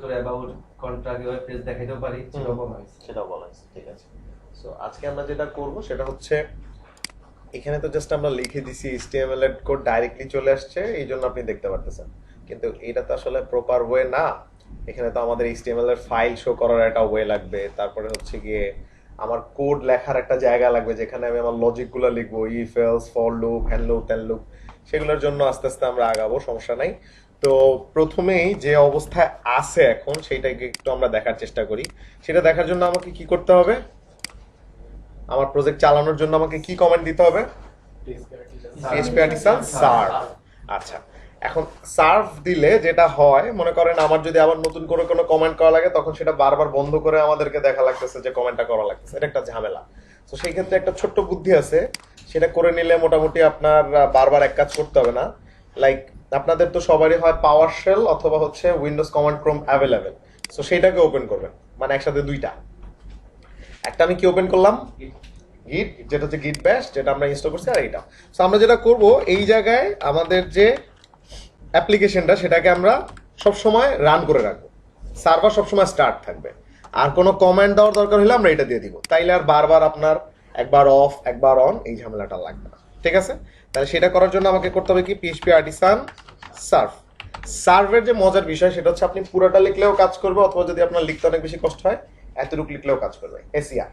করে about contract web page দেখাইতেও পারি, সেটাও বলা হয়েছে। ঠিক আছে। সো আজকে আমরা যেটা করব সেটা হচ্ছে এখানে তো জাস্ট আমরা লিখে দিছি HTML এর কোড ডাইরেক্টলি চলে আসছে, এই জন্য আপনি দেখতে পারতেছেন, কিন্তু এটা তো আসলে প্রপার ওয়ে না। এখানে তো আমাদের HTML এর ফাইল শো করার একটা ওয়ে লাগবে, তারপরে হচ্ছে গিয়ে আমার কোড লেখার একটা জায়গা লাগবে যেখানে আমি আমার লজিক গুলো লিখবো, if else, for loop, hand loop, tail loop, সেগুলোর জন্য আস্তে আস্তে আমরা আগাবো, সমস্যা নাই। তো প্রথমেই যে অবস্থায় আছে এখন সেইটাকে একটু আমরা দেখার চেষ্টা করি। সেটা দেখার জন্য আমাকে কি করতে হবে? আমার প্রজেক্ট চালানোর জন্য আমাকে কি কমান্ড দিতে হবে? PHP artisan serve। আচ্ছা, এখন সার্ভ দিলে যেটা হয়, মনে করেন আমার যদি আবার নতুন করে কোনো কমেন্ট করা লাগে তখন সেটা বারবার বন্ধ করে আমাদেরকে দেখা লাগতেছে যে কমেন্টটা করা লাগতেছে, এটা একটা ঝামেলা। তো সেই ক্ষেত্রে একটা ছোট্ট বুদ্ধি আছে, সেটা করে নিলে মোটামুটি আপনার বারবার এক কাজ করতে হবে না। লাইক আপনাদের তো সবারই হয় পাওয়ার শেল অথবা হচ্ছে Windows command prompt available. So সেইটাকে ওপেন করবেন, মানে একসাথে দুইটা। একটা আমি কি ওপেন করলাম? গিট, যেটা হচ্ছে গিট ব্যাশ, যেটা আমরা ইনস্টল করছি, আর এইটা। সো আমরা যেটা করব, এই জায়গায় আমাদের যে অ্যাপ্লিকেশনটা সেটাকে আমরা সব সময় রান করে রাখবো, সার্ভার সব সময় স্টার্ট থাকবে, আর কোনো কমান্ড দেওয়ার দরকার হলে আমরা এটা দিয়ে দিব, তাইলে আর বারবার আপনার একবার অফ একবার অন এই ঝামেলাটা লাগবে না। ঠিক আছে? তাহলে সেটা করার জন্য আমাকে করতে হবে কি, PHP artisan serve। সার্ভের যে মজার বিষয় সেটা হচ্ছে আপনি পুরোটা লিখলেও কাজ করবে, অথবা যদি আপনার লিখতে অনেক বেশি কষ্ট হয় এতটুকু লিখলেও কাজ করবে, SER।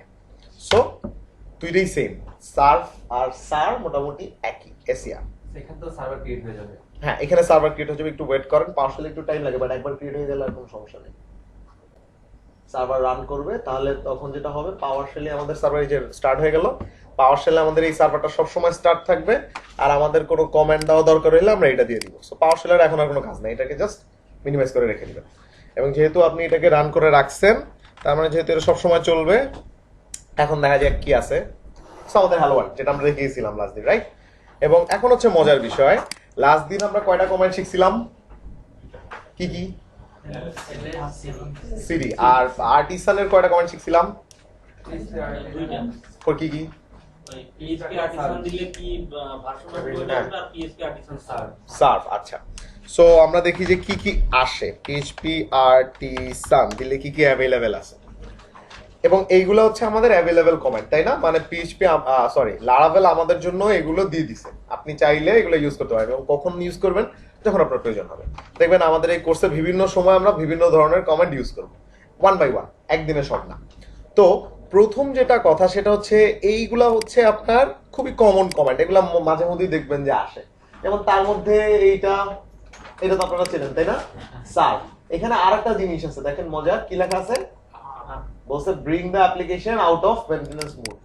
সো দুইটাই সেম, সার্ভ আর সার মোটামুটি একই, SER। এখানে তো সার্ভার ক্রিয়েট হয়ে যাবে। হ্যাঁ, এখানে সার্ভার ক্রিয়েট হয়ে যাবে, একটু ওয়েট করেন, পার্সেল একটু টাইম লাগে, বাট একবার ক্রিয়েট হয়ে গেলে আর কোনো সমস্যা নেই। সার্ভার রান করবে, তাহলে তখন যেটা হবে, পাওয়ার শেলে আমাদের সার্ভার এই যে স্টার্ট হয়ে গেল, পাওয়ার শেলে আমাদের এই সার্ভারটা সব সময় স্টার্ট থাকবে, আর আমাদের কোনো কমেন্ট দেওয়া দরকার হলে আমরা এটা দিয়ে দিব। সো পাওয়ার শেলের এখন আর কোনো কাজ নেই, এটাকে জাস্ট মিনিমাইজ করে রেখে দিবেন। এবং যেহেতু আপনি এটাকে রান করে রাখছেন, তার মানে যেহেতু এটা সব সময় চলবে, এখন দেখা যাক কি আছে। সো আমাদের হ্যালো ওয়ার্ল্ড, যেটা আমরা দেখিয়েছিলাম লাস্ট দিন, রাইট? এবং এখন হচ্ছে মজার বিষয়, লাস্ট দিন আমরা কয়টা কমেন্ট শিখছিলাম? কি কি? সিডি। আর আর্টিসানের কয়টা কমেন্ট শিখছিলাম? ফর কি কি? PHP artisan দিলে কি ভার্সন আপলোড আর PHP artisan সার্ভ। আচ্ছা, সো আমরা দেখি যে কি কি আসে, PHP artisan দিলে কি কি অ্যাভেলেবেল আছে, এবং এইগুলো হচ্ছে আমাদের অ্যাভেলেবেল কমেন্ট, তাই না? মানে লারাভেল আমাদের জন্য এগুলো দিয়ে দিছে, আপনি চাইলে এগুলো ইউজ করতে পারবেন। এবং কখন ইউজ করবেন? যখন আপনার প্রয়োজন হবে। দেখবেন আমাদের এই কোর্সে বিভিন্ন সময় আমরা বিভিন্ন ধরনের কমেন্ট ইউজ করব, ওয়ান বাই ওয়ান, একদিনে সব না। তো প্রথম যেটা কথা সেটা হচ্ছে, এইগুলা হচ্ছে আপনার খুবই কমন কমেন্ট, এগুলা মাঝে মধ্যেই দেখবেন যে আসে। যেমন তার মধ্যে এটা তো আপনারা চেনেন, তাই না? সার্ভ। এখানে আর একটা জিনিস আছে, দেখেন মজার, কি লেখা আছে? বলছে bring the application out of maintenance mode.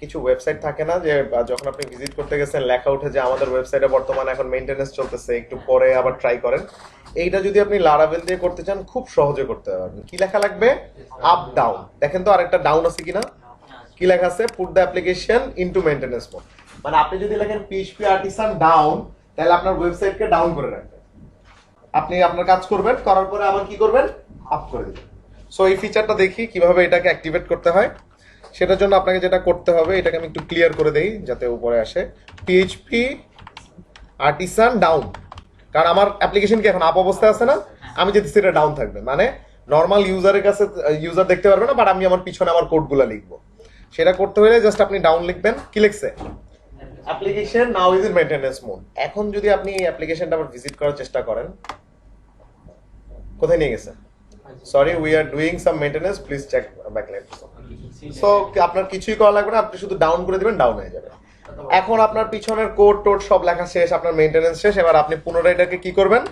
কিছু ওয়েবসাইট থাকে না যে যখন আপনি ভিজিট করতে গেছেন লেখা ওঠে যে আমাদের ওয়েবসাইটে বর্তমানে এখন মেইনটেনেন্স চলতেছে, একটু পরে আবার ট্রাই করেন। এইটা যদি আপনি লারাভেল দিয়ে করতে চান খুব সহজে করতে পারবেন। কি লেখা লাগবে? Up down. দেখেন তো আরেকটা ডাউন আছে কিনা? কি লেখা আছে? Put the application into maintenance mode. মানে আপনি যদি লেখেন PHP artisan ডাউন, তাহলে আপনার ওয়েবসাইটকে ডাউন করে রাখবেন। আপনি আপনার কাজ করবেন, করার পরে আবার কি করবেন? আপ করে দিবেন। সো এই ফিচারটা দেখি কিভাবে এটাকে অ্যাক্টিভেট করতে হয়। সেটার জন্য আপনাকে যেটা করতে হবে, এটাকে আমি একটু ক্লিয়ার করে দেই যাতে উপরে আসে, PHP artisan ডাউন। কারণ আমার অ্যাপ্লিকেশন কি এখন আপ অবস্থায় আছে না, আমি যদি সেটা ডাউন থাকবে, মানে নর্মাল ইউজারের কাছে ইউজার দেখতে পারবে না, বাট আমি আমার পিছনে আমার কোডগুলো লিখবো। সেটা করতে হলে জাস্ট আপনি ডাউন লিখবেন। কি লিখছে? Application now is in maintenance mode. এখন যদি আপনি এই অ্যাপ্লিকেশনটা আবার ভিজিট করার চেষ্টা করেন, কোথায় নিয়ে গেছে? Sorry, we are doing some maintenance, please check backlight. So আপনার কিছুই করা লাগবে না, আপনি শুধু ডাউন করে দিবেন, ডাউন হয়ে যাবে। এখন আপনার পিছনের কোড টোড সব লেখা শেষ, আপনার মেইনটেনেন্স শেষ, এবার আপনি পুনরায় এটাকে কি করবেন?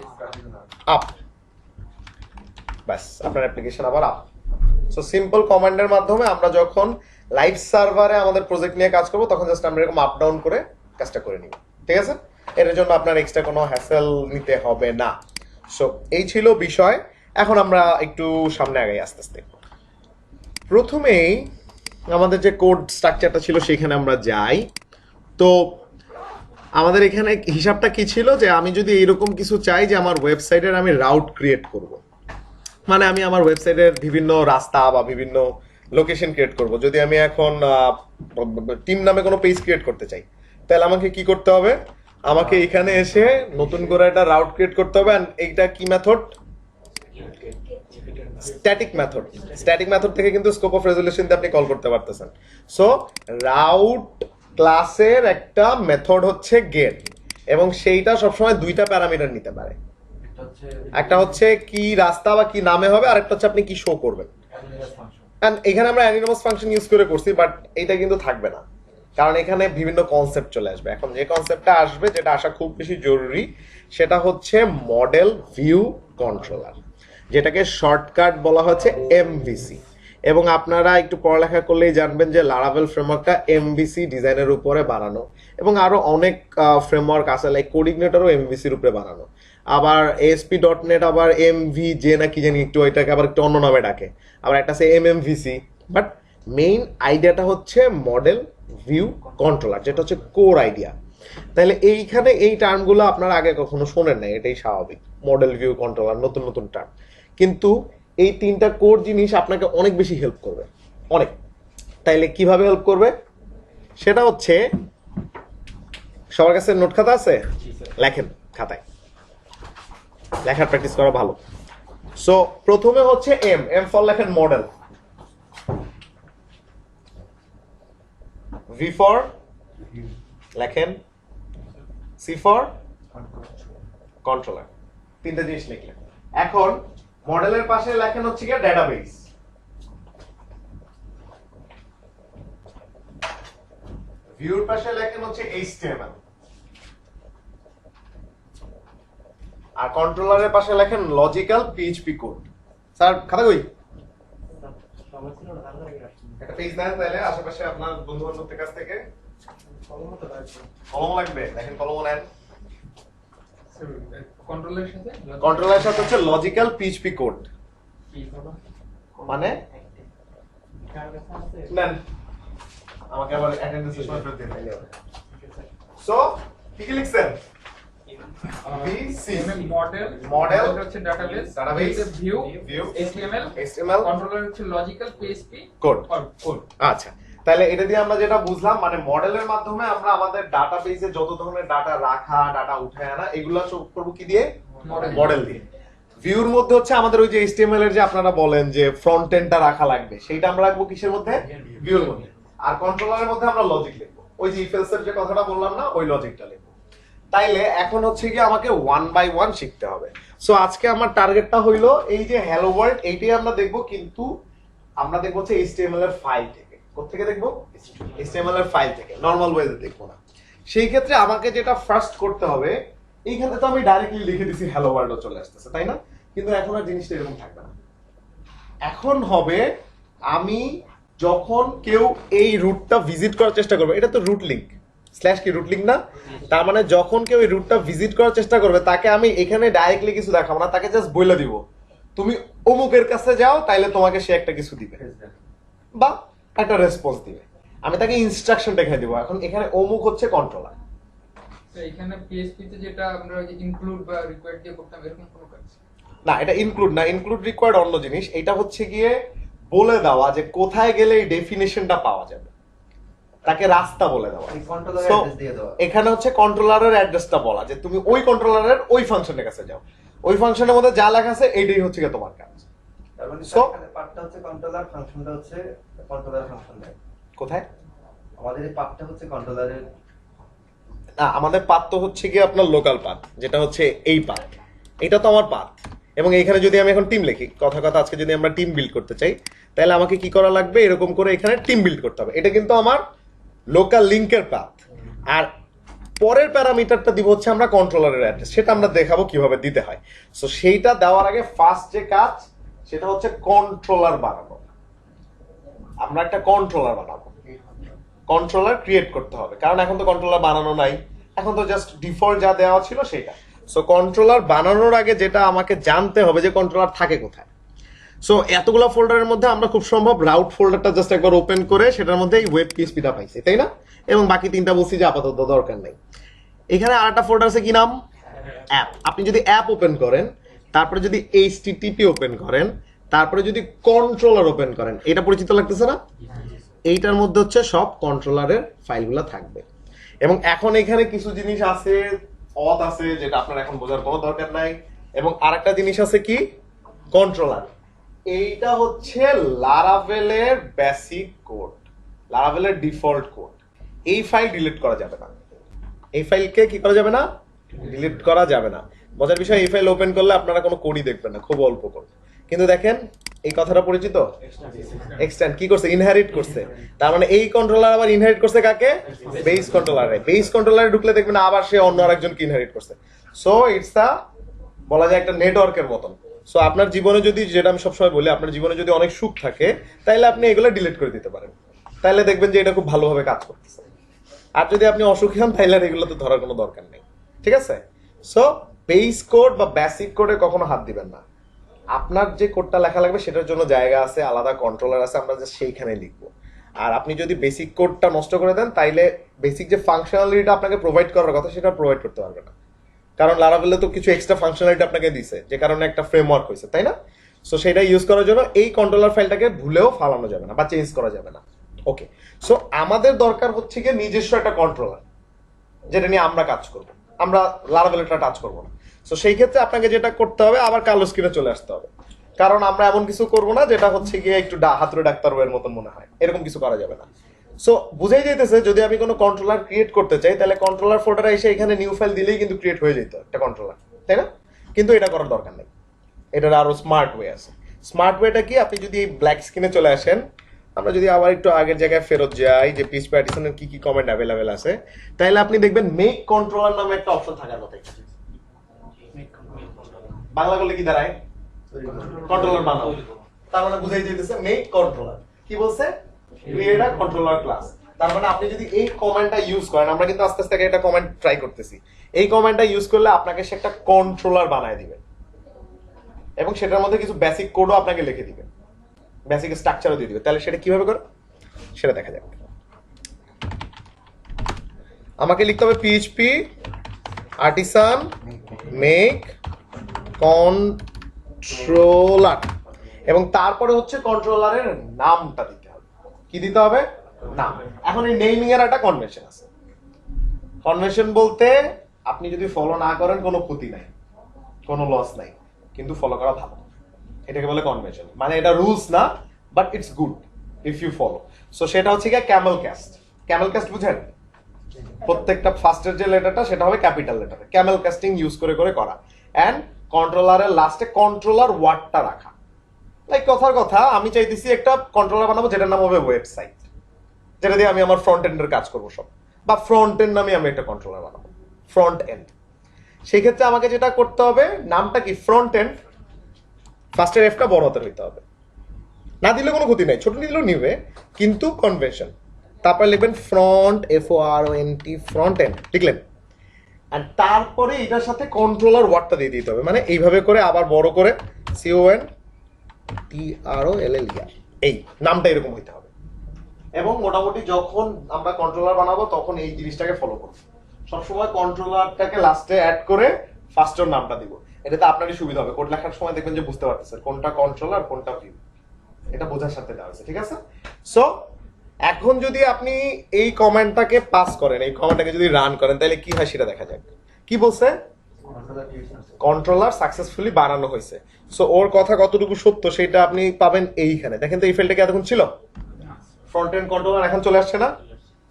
আপ। ব্যাস, আপনার অ্যাপ্লিকেশন আবার আপ। সো সিম্পল কমান্ডের মাধ্যমে আমরা যখন লাইভ সার্ভারে আমাদের প্রজেক্ট নিয়ে কাজ করব, তখন জাস্ট আমরা এরকম আপ ডাউন করে কাজটা করে নিব। ঠিক আছে? এর জন্য আপনার এক্সট্রা কোনো হ্যাসেল নিতে হবে না। সো এই ছিল বিষয়। এখন আমরা একটু সামনে আগাই আস্তে আস্তে। প্রথমেই আমাদের যে কোড স্ট্রাকচারটা ছিল সেখানে আমরা যাই। তো আমাদের এখানে হিসাবটা কি ছিল, যে আমি যদি এরকম কিছু চাই যে আমার ওয়েবসাইটের আমি রাউট ক্রিয়েট করব, মানে আমি আমার ওয়েবসাইটের বিভিন্ন রাস্তা বা বিভিন্ন লোকেশন ক্রিয়েট করব। যদি আমি এখন টিম নামে কোনো পেজ ক্রিয়েট করতে চাই, তাহলে আমাকে কি করতে হবে? আমাকে এখানে এসে নতুন করে একটা রাউট ক্রিয়েট করতে হবে। এইটা কি মেথড? স্ট্যাটিক মেথড থেকে কিন্তু স্কোপ অফ রেজলিউশন দিয়ে আপনি কল করতে পারতেছেন। সো রাউট ক্লাসের একটা মেথড হচ্ছে গেট, এবং সেইটা সবসময় দুইটা প্যারামিটার নিতে পারে। একটা হচ্ছে কি রাস্তা বা কি নামে হবে, আর একটা হচ্ছে আপনি কি শো করবেন। এন্ড এখানে আমরা অ্যানিমাস ফাংশন ইউজ করে করছি, বাট এইটা কিন্তু থাকবে না, কারণ এখানে বিভিন্ন কনসেপ্ট চলে আসবে। এখন যে কনসেপ্টটা আসবে, যেটা আসা খুব বেশি জরুরি, সেটা হচ্ছে মডেল ভিউ কন্ট্রোলার, যেটাকে শর্টকাট বলা হচ্ছে এমভিসি। এবং আপনারা একটু পড়ালেখা করলেই জানবেন যে লারাভেল ফ্রেমওয়ার্কটা এমভিসি ডিজাইনের উপরে বানানো, এবং আরো অনেক ফ্রেমওয়ার্ক আছে, লাইক কোডিগনেটরও এমভিসির উপরে বানানো। আবার ASP.NET আবার MVJ না কি জানি, একটু ওইটাকে আবার একটু অন্য নামে ডাকে, আবার একটা আছে MMVC। বাট মেইন আইডিয়াটা হচ্ছে মডেল ভিউ কন্ট্রোলার, যেটা হচ্ছে কোর আইডিয়া। তাহলে এইখানে এই টার্মগুলো আপনারা আগে কখনো শোনেন নাই, এটাই স্বাভাবিক। মডেল ভিউ কন্ট্রোলার নতুন নতুন টার্ম, কিন্তু এই তিনটা কোর জিনিস আপনাকে অনেক বেশি হেল্প করবে, অনেক। তাইলে কিভাবে হেল্প করবে সেটা হচ্ছে, সবার কাছে নোট খাতা আছে? লেখেন খাতায়, লেখার প্র্যাকটিস করা ভালো। সো প্রথমে হচ্ছে এম ফর লেখেন মডেল, ভি ফর লেখেন সি ফর কন্ট্রোলার, তিনটা জিনিস লিখলেন। এখন মডেলের পাশে লেখেন হচ্ছে কি ডেটাবেস, ভিউর পাশে লেখেন হচ্ছে HTML, আর কন্ট্রোলারের পাশে লেখেন লজিক্যাল পিএইচপি কোড। স্যার খাতা কই? একটা পেজ দেন তাহলে আশেপাশে আপনার বন্ধু বান্ধবদের কাছ থেকে। কলম লাগবে, দেখেন কলম নেন। কন্ট্রোলারের সাথে হচ্ছে লজিক্যাল পিএইচপি কোড মানে নেন, আমাকে আবার অ্যাটেন্ডেন্সের সময় ফেরত দিন। সো কি কি লিখছেন? মডেল হচ্ছে ডাটাবেস, ভিউ, HTML, কন্ট্রোলার হচ্ছে লজিক্যাল পিএইচপি কোড। কোড। আচ্ছা, তাহলে এটা দিয়ে আমরা যেটা বুঝলাম, মানে মডেলের মাধ্যমে আমরা আমাদের ডাটাবেসে যত ধরনের ডাটা রাখা, ডাটা উঠে আনা, এগুলো সব করবো কি দিয়ে? মডেল দিয়ে। ভিউর মধ্যে হচ্ছে আমাদের ওই যে HTML এর যে আপনারা বলেন যে ফ্রন্ট এন্ডটা রাখা লাগবে, সেইটা আমরা রাখবো কিসের মধ্যে? ভিউর মধ্যে। আর কন্ট্রোলারের মধ্যে আমরা লজিক লিখবো, ওই যে ইফ এলস এর যে কথাটা বললাম না, ওই লজিকটা লিখবো। তাইলে এখন হচ্ছে কি আমাকে 1 বাই 1 শিখতে হবে। সো আজকে আমার টার্গেটটা হইলো এই যে হ্যালো ওয়ার্ল্ড, এইটাই আমরা দেখবো, কিন্তু আমরা দেখবো হচ্ছে HTML এর ফাইল থেকে। কোথেকে দেখবো? HTML এর ফাইল থেকে, নরমাল ওয়েতে দেখবো না। সেই ক্ষেত্রে আমাকে যেটা ফার্স্ট করতে হবে, এইখানে তো আমি ডাইরেক্টলি লিখে দিছি হ্যালো ওয়ার্ল্ড চলে আসতেছে, তাই না? কিন্তু এখন আর জিনিসটা এরকম থাকবে না। এখন হবে আমি যখন কেউ এই রুটটা ভিজিট করার চেষ্টা করবে, এটা তো রুট লিংক স্ল্যাশ কি রুট লিংক না? তার মানে যখন কেউ এই রুটটা ভিজিট করার চেষ্টা করবে, তাকে আমি এখানে ডাইরেক্টলি কিছু দেখাবো না, তাকে জাস্ট বলে দিব তুমি অমুকের কাছে যাও, তাইলে তোমাকে সে একটা কিছু দিবে বা একটা রেসপন্স দিবে। আমি তাকে ইনস্ট্রাকশন দেখাই দিব। এখন এখানে অমুক হচ্ছে কন্ট্রোলার। তো এখানে পিএইচপি তে যেটা আমরা ওই যে ইনক্লুড বা রিকোয়ার্ড দিয়ে করতাম, এরকম কোনো কাজ না, এটা ইনক্লুড না, ইনক্লুড রিকোয়ার্ড অন্য জিনিস। এটা হচ্ছে গিয়ে বলে দেওয়া যে কোথায় গেলে এই ডেফিনেশনটা পাওয়া যাবে, তাকে রাস্তা বলে দেওয়া। So, এখানে হচ্ছে কন্ট্রোলারের অ্যাড্রেসটা বলা যে তুমি ওই কন্ট্রোলারের ওই ফাংশনের কাছে যাও, ওই ফাংশনের মধ্যে যা লেখা আছে এইটাই হচ্ছে গিয়ে তোমার কাজ। তার মানে So, পার্টটা হচ্ছে কন্ট্রোলার, ফাংশনটা হচ্ছে কন্ট্রোলার ফাংশন দেয়। কোথায়? আমাদের এই পার্টটা হচ্ছে কন্ট্রোলারের। না, আমাদের পাথ তো হচ্ছে গিয়ে আপনার লোকাল পাথ, যেটা হচ্ছে এই পাথ। এটা তো আমার পাথ। এবং এইখানে যদি আমি এখন টিম লিখি, কথা আজকে যদি আমরা টিম বিল্ড করতে চাই, তাহলে আমাকে কি করা লাগবে? এরকম করে এখানে টিম বিল্ড করতে হবে। এটা কিন্তু আমার লোকাল লিংকের পাথ। আর পরের প্যারামিটারটা দিব হচ্ছে আমরা কন্ট্রোলারের অ্যাড্রেস, সেটা আমরা দেখাবো কিভাবে দিতে হয়। সো সেইটা দেওয়ার আগে ফার্স্ট যে কাজ, সেটা হচ্ছে কন্ট্রোলার বানাবো। আমরা একটা কন্ট্রোলার বানাবো, কন্ট্রোলার ক্রিয়েট করতে হবে, কারণ এখন তো কন্ট্রোলার বানানো নাই, এখন তো জাস্ট ডিফল্ট যা দেওয়া ছিল সেটা। সো কন্ট্রোলার বানানোর আগে যেটা আমাকে জানতে হবে যে কন্ট্রোলার থাকে কোথায়। সো এতগুলো ফোল্ডারের মধ্যে আমরা খুব সম্ভব রাউট ফোল্ডারটা জাস্ট একবার ওপেন করে সেটার মধ্যে ওয়েব পিএইচপিটা পাইছি, তাই না? এবং বাকি তিনটা বলছি যে আপাতত দরকার নেই। এখানে আরেকটা ফোল্ডার আছে, কি নাম? অ্যাপ। আপনি যদি অ্যাপ ওপেন করেন, তারপরে যদি HTTP ওপেন করেন, তারপরে যদি কন্ট্রোলার ওপেন করেন, এটা পরিচিত লাগতেছে না? এইটার মধ্যে হচ্ছে সব কন্ট্রোলারের ফাইলগুলো থাকবে। এবং এখন এখানে কিছু জিনিস আছে, অথ আছে, যেটা আপনার এখন বোঝার কোনো দরকার নাই। এবং আরেকটা জিনিস আছে কি? কন্ট্রোলার। এইটা হচ্ছে লারাভেলের বেসিক কোড, লারাভেলের ডিফল্ট কোড। এই ফাইল ডিলিট করা যাবে না, এই ফাইলকে কি করা যাবে না, ডিলিট করা যাবে না। মজার বিষয়, এই ফাইল ওপেন করলে আপনারা কোনো কোডই দেখবেন না, খুব অল্প কোড। কিন্তু দেখেন এই কথাটা পরিচিত, এক্সটেন্ড কি করছে, ইনহেরিট করছে। তার মানে এই কন্ট্রোলার আবার ইনহেরিট করছে কাকে, বেস কন্ট্রোলারে। বেস কন্ট্রোলারে ঢুকলে দেখবেন আবার সে অন্য আরেকজনকে ইনহেরিট করছে। সো ইটস দা, বলা যায় একটা নেটওয়ার্কের মতন। সো আপনার জীবনে যদি, যেটা আমি সবসময় বলি, আপনার জীবনে যদি অনেক সুখ থাকে তাহলে আপনি এগুলো ডিলিট করে দিতে পারেন, তাহলে দেখবেন যে এটা খুব ভালোভাবে কাজ করতেছে। আর যদি আপনি অসুখী হন তাহলে আর এগুলো তো ধরার কোনো দরকার নেই, ঠিক আছে? সো বেস কোড বা বেসিক কোডে কখনো হাত দিবেন না। আপনার যে কোডটা লেখা লাগবে সেটার জন্য জায়গা আছে, আলাদা কন্ট্রোলার আছে, আমরা জাস্ট সেইখানে লিখবো। আর আপনি যদি বেসিক কোডটা নষ্ট করে দেন তাইলে বেসিক যে ফাংশনালিটিটা আপনাকে প্রোভাইড করার কথা সেটা প্রোভাইড করতে পারবে না, কারণ লারাভেলে তো কিছু এক্সট্রা ফাংশনালিটি আপনাকে দিছে, যে কারণে একটা ফ্রেমওয়ার্ক হয়েছে, তাই না? সো সেটা ইউজ করার জন্য এই কন্ট্রোলার ফাইলটাকে ভুলেও ফালানো যাবে না বা চেঞ্জ করা যাবে না। ওকে, সো আমাদের দরকার হচ্ছে গিয়ে নিজস্ব একটা কন্ট্রোলার, যেটা নিয়ে আমরা কাজ করব, আমরা লারাভেলটা টাচ করব না। সো সেই ক্ষেত্রে আপনাকে যেটা করতে হবে, আবার কালো স্ক্রিনে চলে আসতে হবে, কারণ আমরা এমন কিছু করব না যেটা হচ্ছে গিয়ে একটু হাতুড়ে ডাক্তার বইয়ের মতন মনে হয়, এরকম কিছু করা যাবে না। সো বুঝাই যাইতেছে, যদি আমি কোনো কন্ট্রোলার ক্রিয়েট করতে চাই তাহলে কন্ট্রোলার ফোল্ডারে এসে এখানে নিউ ফাইল দিলেই কিন্তু ক্রিয়েট হয়ে যেত একটা কন্ট্রোলার, তাই না? কিন্তু এটা করার দরকার নেই, এটার আরো স্মার্ট ওয়ে আছে। স্মার্ট ওয়েটা কি, আপনি যদি এই ব্ল্যাক স্ক্রিনে চলে আসেন, আমরা যদি আবার একটু আগের জায়গায় ফেরত যাই যে পিচ প্যাটিসনের কি কি কমেন্ট অ্যাভেলেবেল আছে, তাহলে আপনি দেখবেন মেক কন্ট্রোলার নামে একটা অপশন থাকার কথা। বাংলা করলে কি দাঁড়ায়, কন্ট্রোলার বানাও। তার মানে বুঝাই যেতেছে মেক কন্ট্রোলার কি বলছে, ক্রিয়েট আ কন্ট্রোলার ক্লাস। তার মানে আপনি যদি এই কমান্ডটা ইউজ করেন, আমরা কিন্তু আস্তে আস্তে একটা কমান্ড ট্রাই করতেছি, এই কমান্ডটা ইউজ করলে আপনাকে সে একটা কন্ট্রোলার বানায় দিবে এবং সেটার মধ্যে কিছু বেসিক কোডও আপনাকে লিখে দিবে, বেসিক স্ট্রাকচারও দিয়ে দিবে। তাহলে সেটা কিভাবে করে সেটা দেখা যাবে। আমাকে লিখতে হবে পিএইচপি আর্টিসান মেক কন্ট্রোলার, এবং তারপরে হচ্ছে কন্ট্রোলারের নামটা দিতে হবে। কি দিতে হবে, নাম। এখন এই নেমিং এর একটা কনভেনশন আছে। কনভেনশন বলতে আপনি যদি ফলো না করেন কোনো ক্ষতি নাই, কোনো লস নাই, কিন্তু ফলো করা ভালো, এটাকে বলে কনভেনশন। মানে এটা রুলস না, but it's good if you follow. So সেটা হচ্ছে গিয়ে ক্যামেল ক্যাস্ট। ক্যামেল ক্যাস্ট বুঝেন, প্রত্যেকটা ফার্স্টের যে লেটারটা সেটা হবে capital letter, Camel casting use করে করে করা। এন্ড কন্ট্রোলারের লাস্টে কন্ট্রোলার ওয়ার্ডটা রাখা। লাইক কথার কথা, আমি চাইতেছি একটা কন্ট্রোলার বানাবো যেটার নাম হবে ওয়েবসাইট, যেটা দিয়ে আমি আমার ফ্রন্ট এন্ডের কাজ করবো সব, বা ফ্রন্ট এন্ড নামে আমি একটা কন্ট্রোলার বানাবো, ফ্রন্ট এন্ড। সেই ক্ষেত্রে আমাকে যেটা করতে হবে, নামটা কি ফ্রন্ট এন্ড, ফার্স্টের এফটা বড় হাতের হইতে হবে, না দিলে কোনো ক্ষতি নাই, ছোট নিলেও নিবে, কিন্তু কনভেনশন। তারপরে লিখবেন ফ্রন্ট, FORONT, ফ্রন্ট এন্ড লিখলেন। আর তারপরে এটার সাথে কন্ট্রোলার ওয়ার্ডটা দিয়ে দিতে হবে, মানে এইভাবে করে আবার বড় করে CONTROLLER, এই নামটা এরকম হইতে হবে। এবং মোটামুটি যখন আমরা কন্ট্রোলার বানাবো তখন এই জিনিসটাকে ফলো করবো, সবসময় কন্ট্রোলারটাকে লাস্টে অ্যাড করে ফার্স্টের নামটা দিব। এটাতে আপনারই সুবিধা হবে, কোড লেখার সময় দেখবেন যে বুঝতে পারতেছেন কোনটা কন্ট্রোলার কোনটা ভিউ, এটা বোঝার সাথে দেওয়া হয়েছে, ঠিক আছে? সো এখন যদি আপনি এই কমান্ডটাকে পাস করেন, এই কমান্ডটাকে যদি রান করেন, তাহলে কি হয় সেটা দেখা যাক। কি বলছে, কন্ট্রোলার সাকসেসফুলি বানানো হয়েছে। সো ওর কথা কতটুকু সত্য সেটা আপনি পাবেন এইখানে। দেখেন তো এই ফাইলটা কি এতক্ষণ ছিল, ফ্রন্ট এন্ড কন্ট্রোলার এখন চলে আসছে না?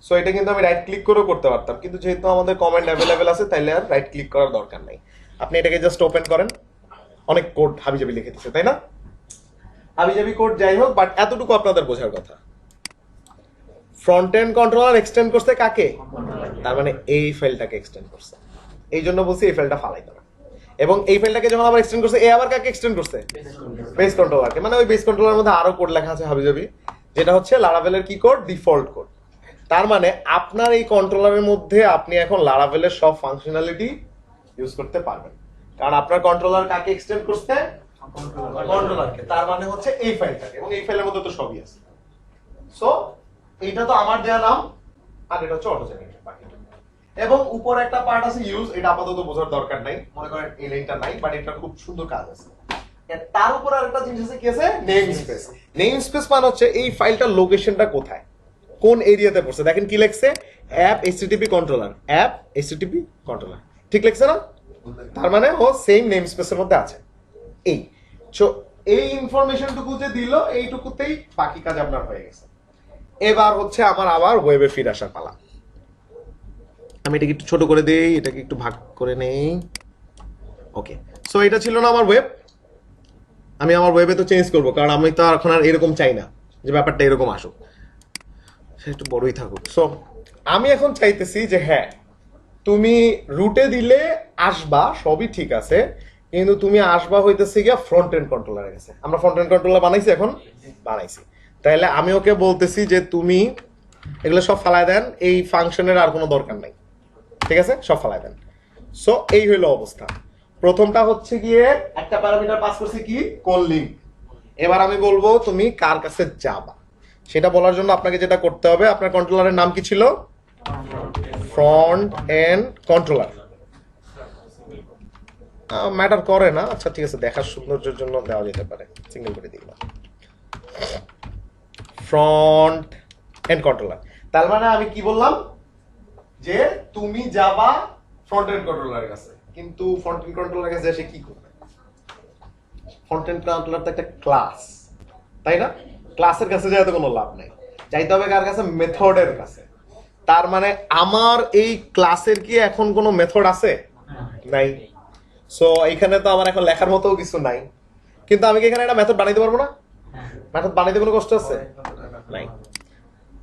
সো এটা কিন্তু আমি রাইট ক্লিক করেও করতে পারতাম, কিন্তু যেহেতু আমাদের কমান্ড অ্যাভেলেবেল আছে তাইলে আর রাইট ক্লিক করার দরকার নাই। আপনি এটাকে জাস্ট ওপেন করেন, অনেক কোড হাবিজাবি লিখে দিচ্ছে, তাই না? হাবিজাবি কোড যাই হোক, বাট এতটুকু আপনাদের বোঝার কথা, ফ্রন্ট এন্ড কন্ট্রোলার এক্সটেন্ড করছে কাকে, তার মানে এই ফাইলটাকে এক্সটেন্ড করছে। এই জন্য বলছি এই ফাইলটা ফালাই দেবে। এবং এই ফাইলটাকে যখন আবার এক্সটেন্ড করছে, আবার কাকে এক্সটেন্ড করছে, বেস কন্ট্রোলারকে। মানে ওই বেস কন্ট্রোলারের মধ্যে আরো কোড লেখা আছে হাবিজাবি, যেটা হচ্ছে লারাভেলের কি কোড, ডিফল্ট কোড। তার মানে আপনার এই কন্ট্রোলারের মধ্যে আপনি এখন লারাভেলের সব ফাংশনালিটি ইউজ করতে পারবেন, কারণ আপনার কন্ট্রোলার কাকে এক্সটেন্ড করছে, কন্ট্রোলারকে। তার মানে হচ্ছে এই ফাইলটাকে, এবং এই ফাইলের মধ্যে তো সবই আছে। সো এটা তো আমার দেয়া নাম, আর এটা হচ্ছে অটো জেনারেটর। এবং উপরে একটা পার্ট আছে ইউজ, এটা আপাতত বোঝার দরকার নাই, মনে করেন এই লাইনটা নাই, বাট এটা খুব সুন্দর কাজ আছে। তার উপর আরেকটা জিনিস আছে, কি আছে, নেম স্পেস। নেম স্পেস মানে হচ্ছে এই ফাইলটার লোকেশনটা কোথায়, কোন এরিয়াতে পড়ছে। দেখেন কি লেখছে, app HTTP controller, app HTTP controller, ঠিক লেখছে না? তার মানে ও সেম নেম স্পেসের মধ্যে আছে। এই এই ইনফরমেশনটুকু যে দিল এইটুকুতেই বাকি কাজ আপনার হয়ে গেছে। এবার হচ্ছে আমার আবার ওয়েবে ফিরে আসার পালা। আমি এটাকে একটু ছোট করে দেই, এটাকে একটু ভাগ করে নেই। ওকে, সো এটা ছিল না আমার ওয়েব। আমি আমার ওয়েবে তো চেঞ্জ করবো, কারণ আমি তো এখন আর এরকম চাই না যে ব্যাপারটা এরকম আসুক, সেটা একটু বড়ই থাকুক। সো আমি এখন চাইতেছি যে হ্যাঁ, তুমি রুটে দিলে আসবা, সবই ঠিক আছে, কিন্তু তুমি আসবা হইতেছে গিয়া ফ্রন্ট এন্ড কন্ট্রোলারের কাছে। আমরা ফ্রন্ট এন্ড কন্ট্রোলার বানাইছি, এখন বানাইছি, তাহলে আমি ওকে বলতেছি যে তুমি এগুলো সব ফালায় দেন, এই ফাংশনের আর কোনো দরকার নাই, ঠিক আছে, সব ফালায় দেন। সো এই হইলো অবস্থা। প্রথমটা হচ্ছে গিয়ে একটা প্যারামিটার পাস করছি কি, কোন লিঙ্ক। এবার আমি বলবো তুমি কার কাছে যাবা, সেটা বলার জন্য আপনাকে যেটা করতে হবে, আপনার কন্ট্রোলারের নাম কি ছিল? Front end controller. ম্যাটার করে না, আচ্ছা ঠিক আছে, দেখার সৌন্দর্যের জন্য দেওয়া যেতে পারে, সিঙ্গেল করে দিলাম ফ্রন্ট এন্ড কন্ট্রোলার। তার মানে আমি কি বললাম যে তুমি যাবা ফ্রন্ট এন্ড কন্ট্রোলারের কাছে, কিন্তু ফ্রন্ট এন্ড কন্ট্রোলারের কাছে এসে কি করবে? ফ্রন্ট এন্ড কন্ট্রোলার তো একটা ক্লাস, তাই না? ক্লাসের কাছে যাইতে কোনো লাভ নাই, যাইতে হবে কার কাছে? মেথডের কাছে। তার মানে আমার এই ক্লাসের কি এখন কোনো মেথড আছে? নাই। সো এখানে তো আমার এখন লেখার মতো কিছু নাই, কিন্তু আমি কি এখানে একটা মেথড বানাইতে পারবো না? মেথড বানাইতে কোনো কষ্ট আছে? নাই।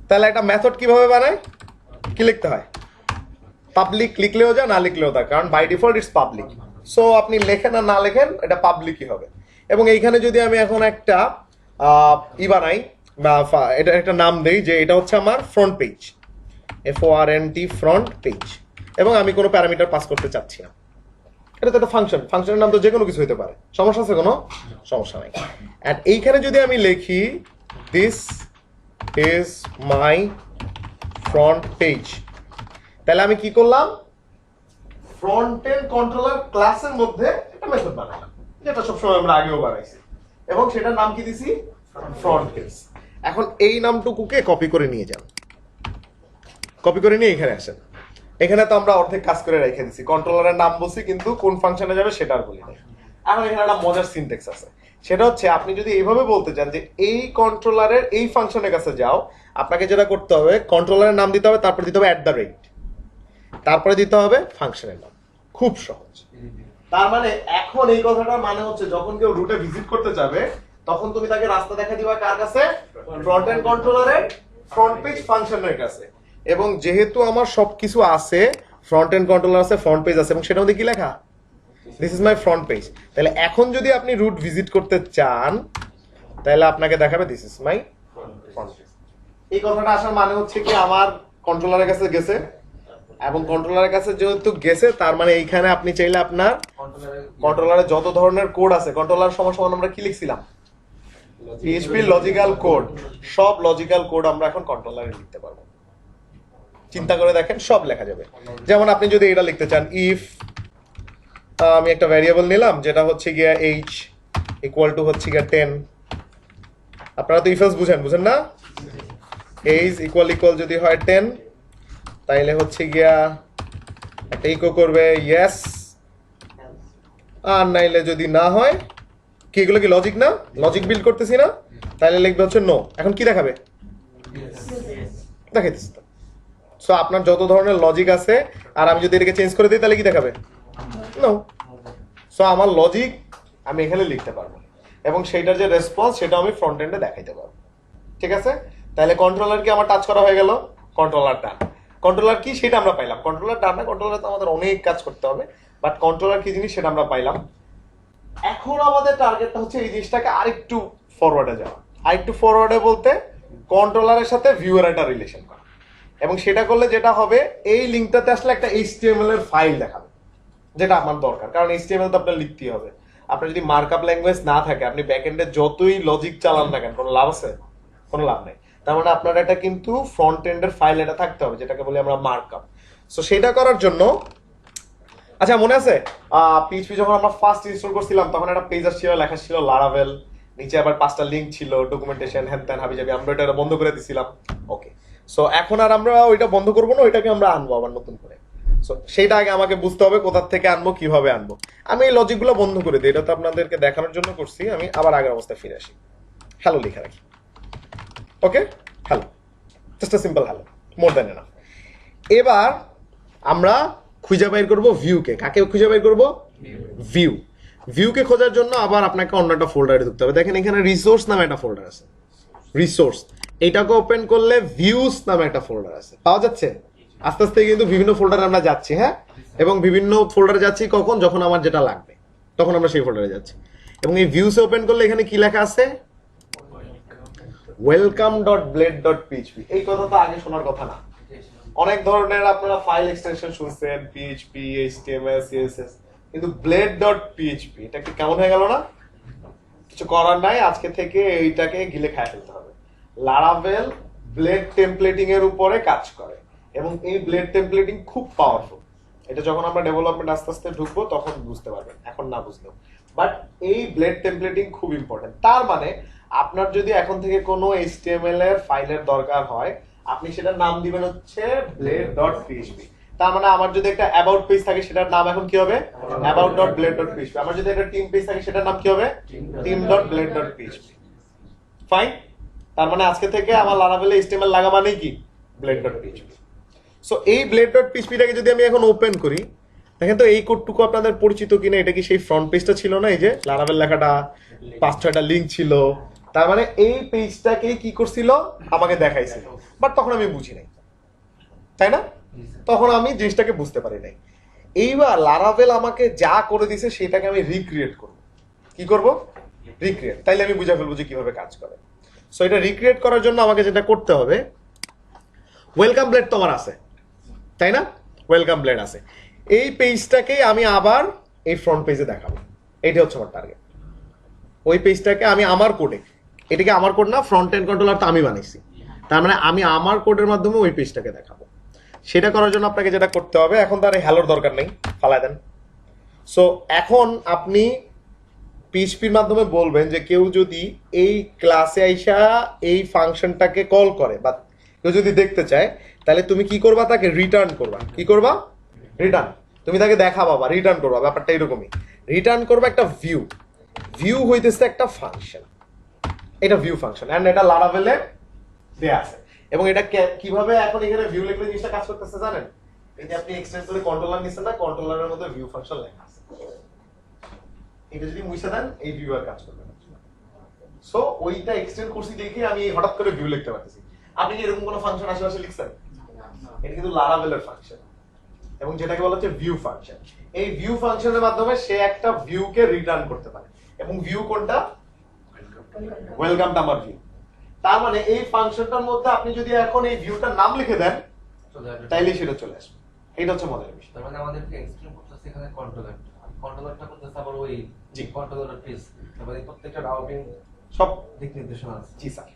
তাহলে একটা মেথড কিভাবে বানায়, কি লিখতে হয়? পাবলিক লিখলেও যা, না লিখলেও তা, কারণ by default it's public. So আপনি লেখেন আর না লেখেন, এটা পাবলিকই হবে। এবং এইখানে যদি আমি এখন একটা বানাই বা এটা একটা নাম দেই যে এটা হচ্ছে আমার front page, FORNT front page, এবং আমি কোনো প্যারামিটার পাস করতে চাচ্ছি না, এটা তো একটা ফাংশন, ফাংশনের নাম তো যে কোনো কিছু হতে পারে, সমস্যা আছে? কোনো সমস্যা নাই। এন্ড এইখানে যদি আমি লিখি this is my front page, তাহলে আমি কি করলাম? ফ্রন্ট এন্ড কন্ট্রোলার ক্লাসের মধ্যে একটা মেথড বানালাম, যেটা সবসময় আমরা আগেও বানাইছি, এবং সেটার নাম কি দিছি? Front page. এখন এই নামটুকুকে কপি করে নিয়ে যান, কপি করে নিয়ে এখানে আসেন। এখানে তো আমরা অর্ধেক কাজ করে রেখে দিছি, কন্ট্রোলারের নাম বলছি কিন্তু কোন ফাংশনে যাবে সেটা আর বলি নাই। এখন এখানে একটা মজার সিনট্যাক্স আছে, সেটা হচ্ছে আপনি যদি এইভাবে বলতে চান যে এই কন্ট্রোলারের এই ফাংশনের কাছে যাও, আপনাকে যেটা করতে হবে কন্ট্রোলারের নাম দিতে হবে, তারপর দিতে হবে @, তারপরে দিতে হবে ফাংশনের নাম। খুব সহজ। তার মানে এখন এই কথাটার মানে হচ্ছে যখন কেউ রুটে ভিজিট করতে যাবে, তখন তুমি তাকে রাস্তা দেখা দিবা কার কাছে? ফ্রন্ট এন্ড কন্ট্রোলারের ফ্রন্ট পেজ ফাংশনের কাছে। এবং যেহেতু আমার সবকিছু আছে, ফ্রন্ট এন্ড কন্ট্রোলার আছে, ফ্রন্ট পেজ আছে, এবং সেটার মধ্যে কি লেখা? This is my front page. তাহলে এখন যদি আপনি রুট ভিজিট করতে চান, তাহলে আপনাকে দেখাবে this is my front page. এই কথাটা আসার মানে হচ্ছে কি, আমার কন্ট্রোলারের কাছে গেছে, এবং কন্ট্রোলারের কাছে যেহেতু গেছে, তার মানে এইখানে আপনি চাইলে আপনার কন্ট্রোলারে যত ধরনের কোড আছে, কন্ট্রোলার সমান আমরা কি লিখছিলাম? PHP লজিক্যাল কোড, সব লজিক্যাল কোড আমরা এখন কন্ট্রোলারে লিখতে পারবো। চিন্তা করে দেখেন, সব লেখা যাবে। যেমন আপনি যদি এটা লিখতে চান, ইফ আমি একটা ভ্যারিয়েবল নিলাম যেটা হচ্ছে গিয়া h ইকুয়াল টু হচ্ছে গিয়া 10, আপনারা তো ইফ এলস বুঝেন না? h ইকুয়াল যদি হয় 10, তাইলে হচ্ছে গিয়া একটা ইকো করবে ইয়েস, আর নাইলে যদি না হয় কি, এগুলো কি লজিক না? লজিক বিল্ড করতেছি না, তাইলে লিখবে হচ্ছে নো। এখন কি দেখাবে? দেখাইতেছি তো। সো আপনার যত ধরনের লজিক আছে, আর আমি যদি এটাকে চেঞ্জ করে দিই তাহলে কি দেখাবে? নো। সো আমার লজিক আমি এখানে লিখতে পারবো, এবং সেইটার যে রেসপন্স সেটা আমি ফ্রন্ট এন্ডে দেখাইতে পারবো। ঠিক আছে, তাহলে কন্ট্রোলার কি আমার টাচ করা হয়ে গেল? কন্ট্রোলার ডান। কন্ট্রোলার কি সেটা আমরা পাইলাম। কন্ট্রোলার ডান না, কন্ট্রোলার তো আমাদের অনেক কাজ করতে হবে, বাট কন্ট্রোলার কি জিনিস সেটা আমরা পাইলাম। এখন আমাদের টার্গেটটা হচ্ছে এই জিনিসটাকে আরেকটু ফরওয়ার্ডে যাওয়া। আরেকটু ফরওয়ার্ডে বলতে কন্ট্রোলারের সাথে ভিউয়ার একটা রিলেশন করা, এবং সেটা করলে যেটা হবে, এই লিঙ্কটাতে আসলে একটা HTML এর ফাইল দেখাবে, যেটা আমার দরকার, কারণ HTML তো আপনার লিখতেই হবে। আপনার যদি মার্কআপ ল্যাঙ্গুয়েজ না থাকে, আপনি ব্যাকএন্ডে যতই লজিক চালান না কেন, কোনো লাভ আছে? কোনো লাভ নেই। তার মানে আপনার এটা কিন্তু ফ্রন্ট এন্ডের ফাইল এটা থাকতে হবে, যেটাকে বলি আমরা মার্কআপ। সো সেটা করার জন্য, আচ্ছা মনে আছে PHP যখন আমরা ফার্স্ট ইনস্টল করছিলাম, তখন একটা পেজ আসছিল, লেখা ছিল লারাভেল, নিচে আবার 5টা লিঙ্ক ছিল, ডকুমেন্টেশন, হ্যান ত্যান হাবিজাবি, আমরা এটা বন্ধ করে দিছিলাম। ওকে, সো এখন আর আমরা ওইটা বন্ধ করবো না, ওইটাকে আমরা আনবো আবার নতুন করে। সো সেটা আগে আমাকে বুঝতে হবে কোথা থেকে আনবো, কিভাবে আনবো। আমি এই লজিকগুলো বন্ধ করে দিই, এটা তো আপনাদেরকে দেখানোর জন্য করছি। আমি আবার আগের অবস্থায় ফিরে আসি, হ্যালো লিখে রাখি। Okay, hello, just a simple hello, more than enough. এবার আমরা খুঁজে বের করবো ভিউকে। কাকে খুঁজে বের করবো? ভিউ। ভিউকে খোঁজার জন্য আবার আপনাকে অন্য একটা ফোল্ডারে ঢুকতে হবে। দেখেন এখানে রিসোর্স নামে একটা ফোল্ডার আছে, রিসোর্স। এটাকে ওপেন করলে ভিউস নামে একটা ফোল্ডার আছে, পাওয়া যাচ্ছে। আস্তে আস্তে কিন্তু বিভিন্ন ফোল্ডারে আমরা যাচ্ছি, হ্যাঁ, এবং বিভিন্ন ফোল্ডারে যাচ্ছি কখন, যখন আমার যেটা লাগবে তখন আমরা সেই ফোল্ডারে যাচ্ছি। এবং এই ভিউসে ওপেন করলে এখানে কি লেখা আছে? welcome.blade.php। এই কথা তো আগে শোনার কথা না। অনেক ধরনের আপনারা ফাইল এক্সটেনশন শুনছেন, পিএইচপি, এইচটিএমএল, সিএসএস, কিন্তু blade.php এটা কি কেমন হয়ে গেল না? কিছু করার নাই, আজকে থেকে এইটাকে গিলে খায় ফেলতে হবে। লারাভেল ব্লেড টেমপ্লেটিং এর উপরে কাজ করে এবং এই ব্লেড টেমপ্লেটিং খুব পাওয়ারফুল। এটা যখন আমরা ডেভেলপমেন্ট আস্তে আস্তে ঢুকবো তখন বুঝতে পারবেন, এখন না বুঝলেও। বাট এই ব্লেড টেমপ্লেটিং খুব ইম্পর্টেন্ট। তার মানে আপনার যদি এখন থেকে কোনো এইচটিএমএল এর ফাইলের দরকার হয়, আপনি সেটার নাম দিবেন হচ্ছে blade.php। তার মানে আমার যদি একটা অ্যাবাউট পেজ থাকে সেটার নাম এখন কি হবে? about.blade.php। আমার যদি একটা টিম পেজ থাকে সেটার নাম কি হবে? team.blade.php। ফাইন। তার মানে আজকে থেকে আমার লারাভেলে এইচটিএমএল লাগা মানে কি? blade.php। সো এই blade.php টাকে যদি আমি এখন ওপেন করি, দেখেন তো এই কোডটুকু আপনাদের পরিচিত কিনা। এটা কি সেই ফ্রন্ট পেজটা ছিল না? এই যে লারাভেল লেখাটা 5-6টা লিংক ছিল। তার মানে এই পেজটাকে কি করছিল? আমাকে দেখাইছিল। বাট তখন আমি বুঝি নাই, তাই না? তখন আমি জিনিসটাকে বুঝতে পারি নাই। এইবার লারাভেল আমাকে যা করে দিছে সেটাকে আমি রিক্রিয়েট করব। কি করব? রিক্রিয়েট। তাইলে আমি বুঝে ফেলবো যে কিভাবে কাজ করে। সো এটা রিক্রিয়েট করার জন্য আমাকে যেটা করতে হবে, ওয়েলকাম ব্লেড তো আমার আছে, তাই না? ওয়েলকাম ব্লেড আছে। এই পেজটাকেই আমি আবার এই ফ্রন্ট পেজে দেখাবো। এটা হচ্ছে আমার টার্গেট। ওই পেজটাকে আমি আমার কোডে, এটাকে আমার কোড না, ফ্রন্ট এন্ড কন্ট্রোলার তো আমি বানাইছি, তার মানে আমি আমার কোডের মাধ্যমে ওই পেজটাকে দেখাবো। সেটা করার জন্য আপনাকে যেটা করতে হবে, এখন তার হ্যালোর দরকার নেই, ফালাই দেন। সো এখন আপনি পিএইচপির মাধ্যমে বলবেন যে কেউ যদি এই ক্লাসে আইসা এই ফাংশনটাকে কল করে বা কেউ যদি দেখতে চায়, তাহলে তুমি কি করবা? তাকে রিটার্ন করবা। কি করবা? রিটার্ন। তুমি তাকে দেখাবা বা রিটার্ন করবা, ব্যাপারটা এরকমই। রিটার্ন করবা একটা ভিউ। ভিউ হইতেছে একটা ফাংশন, এটা ভিউ ফাংশন, এন্ড এটা লারাভেলে দেয়া আছে। এবং এটা কিভাবে এখন এখানে ভিউ লিখলে জিনিসটা কাজ করতেছে জানেন? এই যে আপনি এক্সটেন্ড করে কন্ট্রোলার নিছেন না, কন্ট্রোলারের মধ্যে ভিউ ফাংশন লেখা আছে। এটা যদি মুছে দেন এই ভিউ আর কাজ করবে না। সো ওইটা এক্সটেন্ড করছি দেখে আমি হঠাৎ করে ভিউ লিখতে পারতেছি। আপনি কি এরকম কোনো ফাংশন আশেপাশে লিখছেন? এটা কিন্তু লারাভেলের ফাংশন এবং যেটাকে বলা হচ্ছে ভিউ ফাংশন। এই ভিউ ফাংশনের মাধ্যমে সে একটা ভিউকে রিটার্ন করতে পারে। এবং ভিউ কোনটা? ওয়েলকামটা আমার ভিউ। তার মানে এই ফাংশনটার মধ্যে আপনি যদি এখন এই ভিউটার নাম লিখে দেন তাইলে সেটা চলে আসবে। এটা হচ্ছে মজার বিষয়। তার মানে আমাদেরকে এক্সট্রিম করতেছে এখানে কন্ট্রোলারটা করতেছে আবার ওই জি কন্ট্রোলার পিস, তারপরে প্রত্যেকটা রাউটিং সব দিক নির্দেশনা আছে। জি স্যার,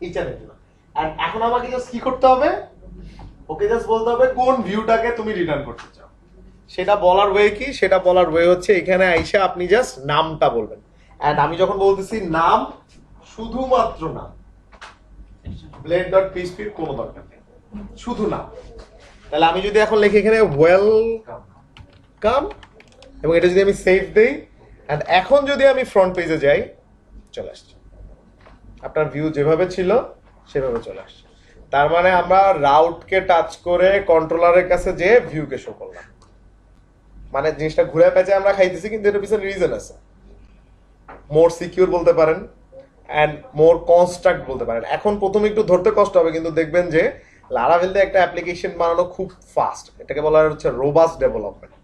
এই চ্যানেল জন্য। এন্ড এখন আমাকে জাস্ট কি করতে হবে? ওকে জাস্ট বলতে হবে কোন ভিউটাকে তুমি রিটার্ন করতে চাও। সেটা বলার ওয়ে কি? সেটা বলার ওয়ে হচ্ছে এখানে আইসা আপনি জাস্ট নামটা বলবেন। এন্ড আমি যখন বলতেছি নাম, শুধুমাত্র নাম, blade.php এর কোনো দরকার নেই, শুধু নাম। তাহলে আমি যদি এখন লিখি এখানে ওয়েলকাম এবং এটা যদি আমি সেভ দেই, এন্ড এখন যদি আমি ফ্রন্ট পেজে যাই, চলে আসছে আপনার ভিউ যেভাবে ছিল সেভাবে চলে আসছে। তার মানে আমরা রাউটকে টাচ করে কন্ট্রোলারের কাছে যে ভিউকে শো করলাম। মানে জিনিসটা ঘুরে পেঁচে আমরা খাইতেছি, কিন্তু এর পিছনে রিজন আছে। মোর সিকিউর বলতে পারেন এন্ড মোর কনস্ট্রাক্ট বলতে পারেন। এখন প্রথমে একটু ধরতে কষ্ট হবে, কিন্তু দেখবেন যে লারাভেল দিয়ে একটা অ্যাপ্লিকেশন বানানো খুব ফাস্ট। এটাকে বলা হচ্ছে রোবাস্ট ডেভেলপমেন্ট।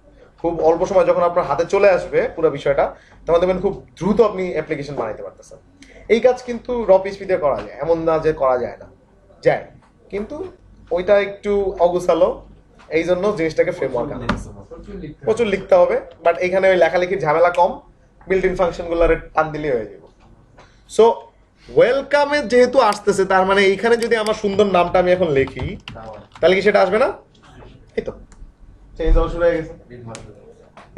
খুব অল্প সময় যখন আপনার হাতে চলে আসবে পুরো বিষয়টা, তখন দেখবেন খুব দ্রুত আপনি অ্যাপ্লিকেশন বানাইতে পারতেছেন। এই কাজ কিন্তু র পিএইচপি দিয়ে করা যায়, এমন না যে করা যায় না, যায়, কিন্তু ওইটা একটু অগুছালো। এই জন্য জিনিসটাকে ফ্রেমওয়ার্ক আনা প্রচুর লিখতে হবে। বাট এখানে ওই লেখালেখির ঝামেলা কম, বিল্ট ইন ফাংশন গুলো টান দিলেই হয়ে যাবে। সো ওয়েলকামে যেহেতু আসতেছে, তার মানে এইখানে যদি আমার সুন্দর নামটা আমি এখন লিখি, তাহলে কি সেটা আসবে না? এই তো চেঞ্জ হওয়া শুরু হয়ে গেছে।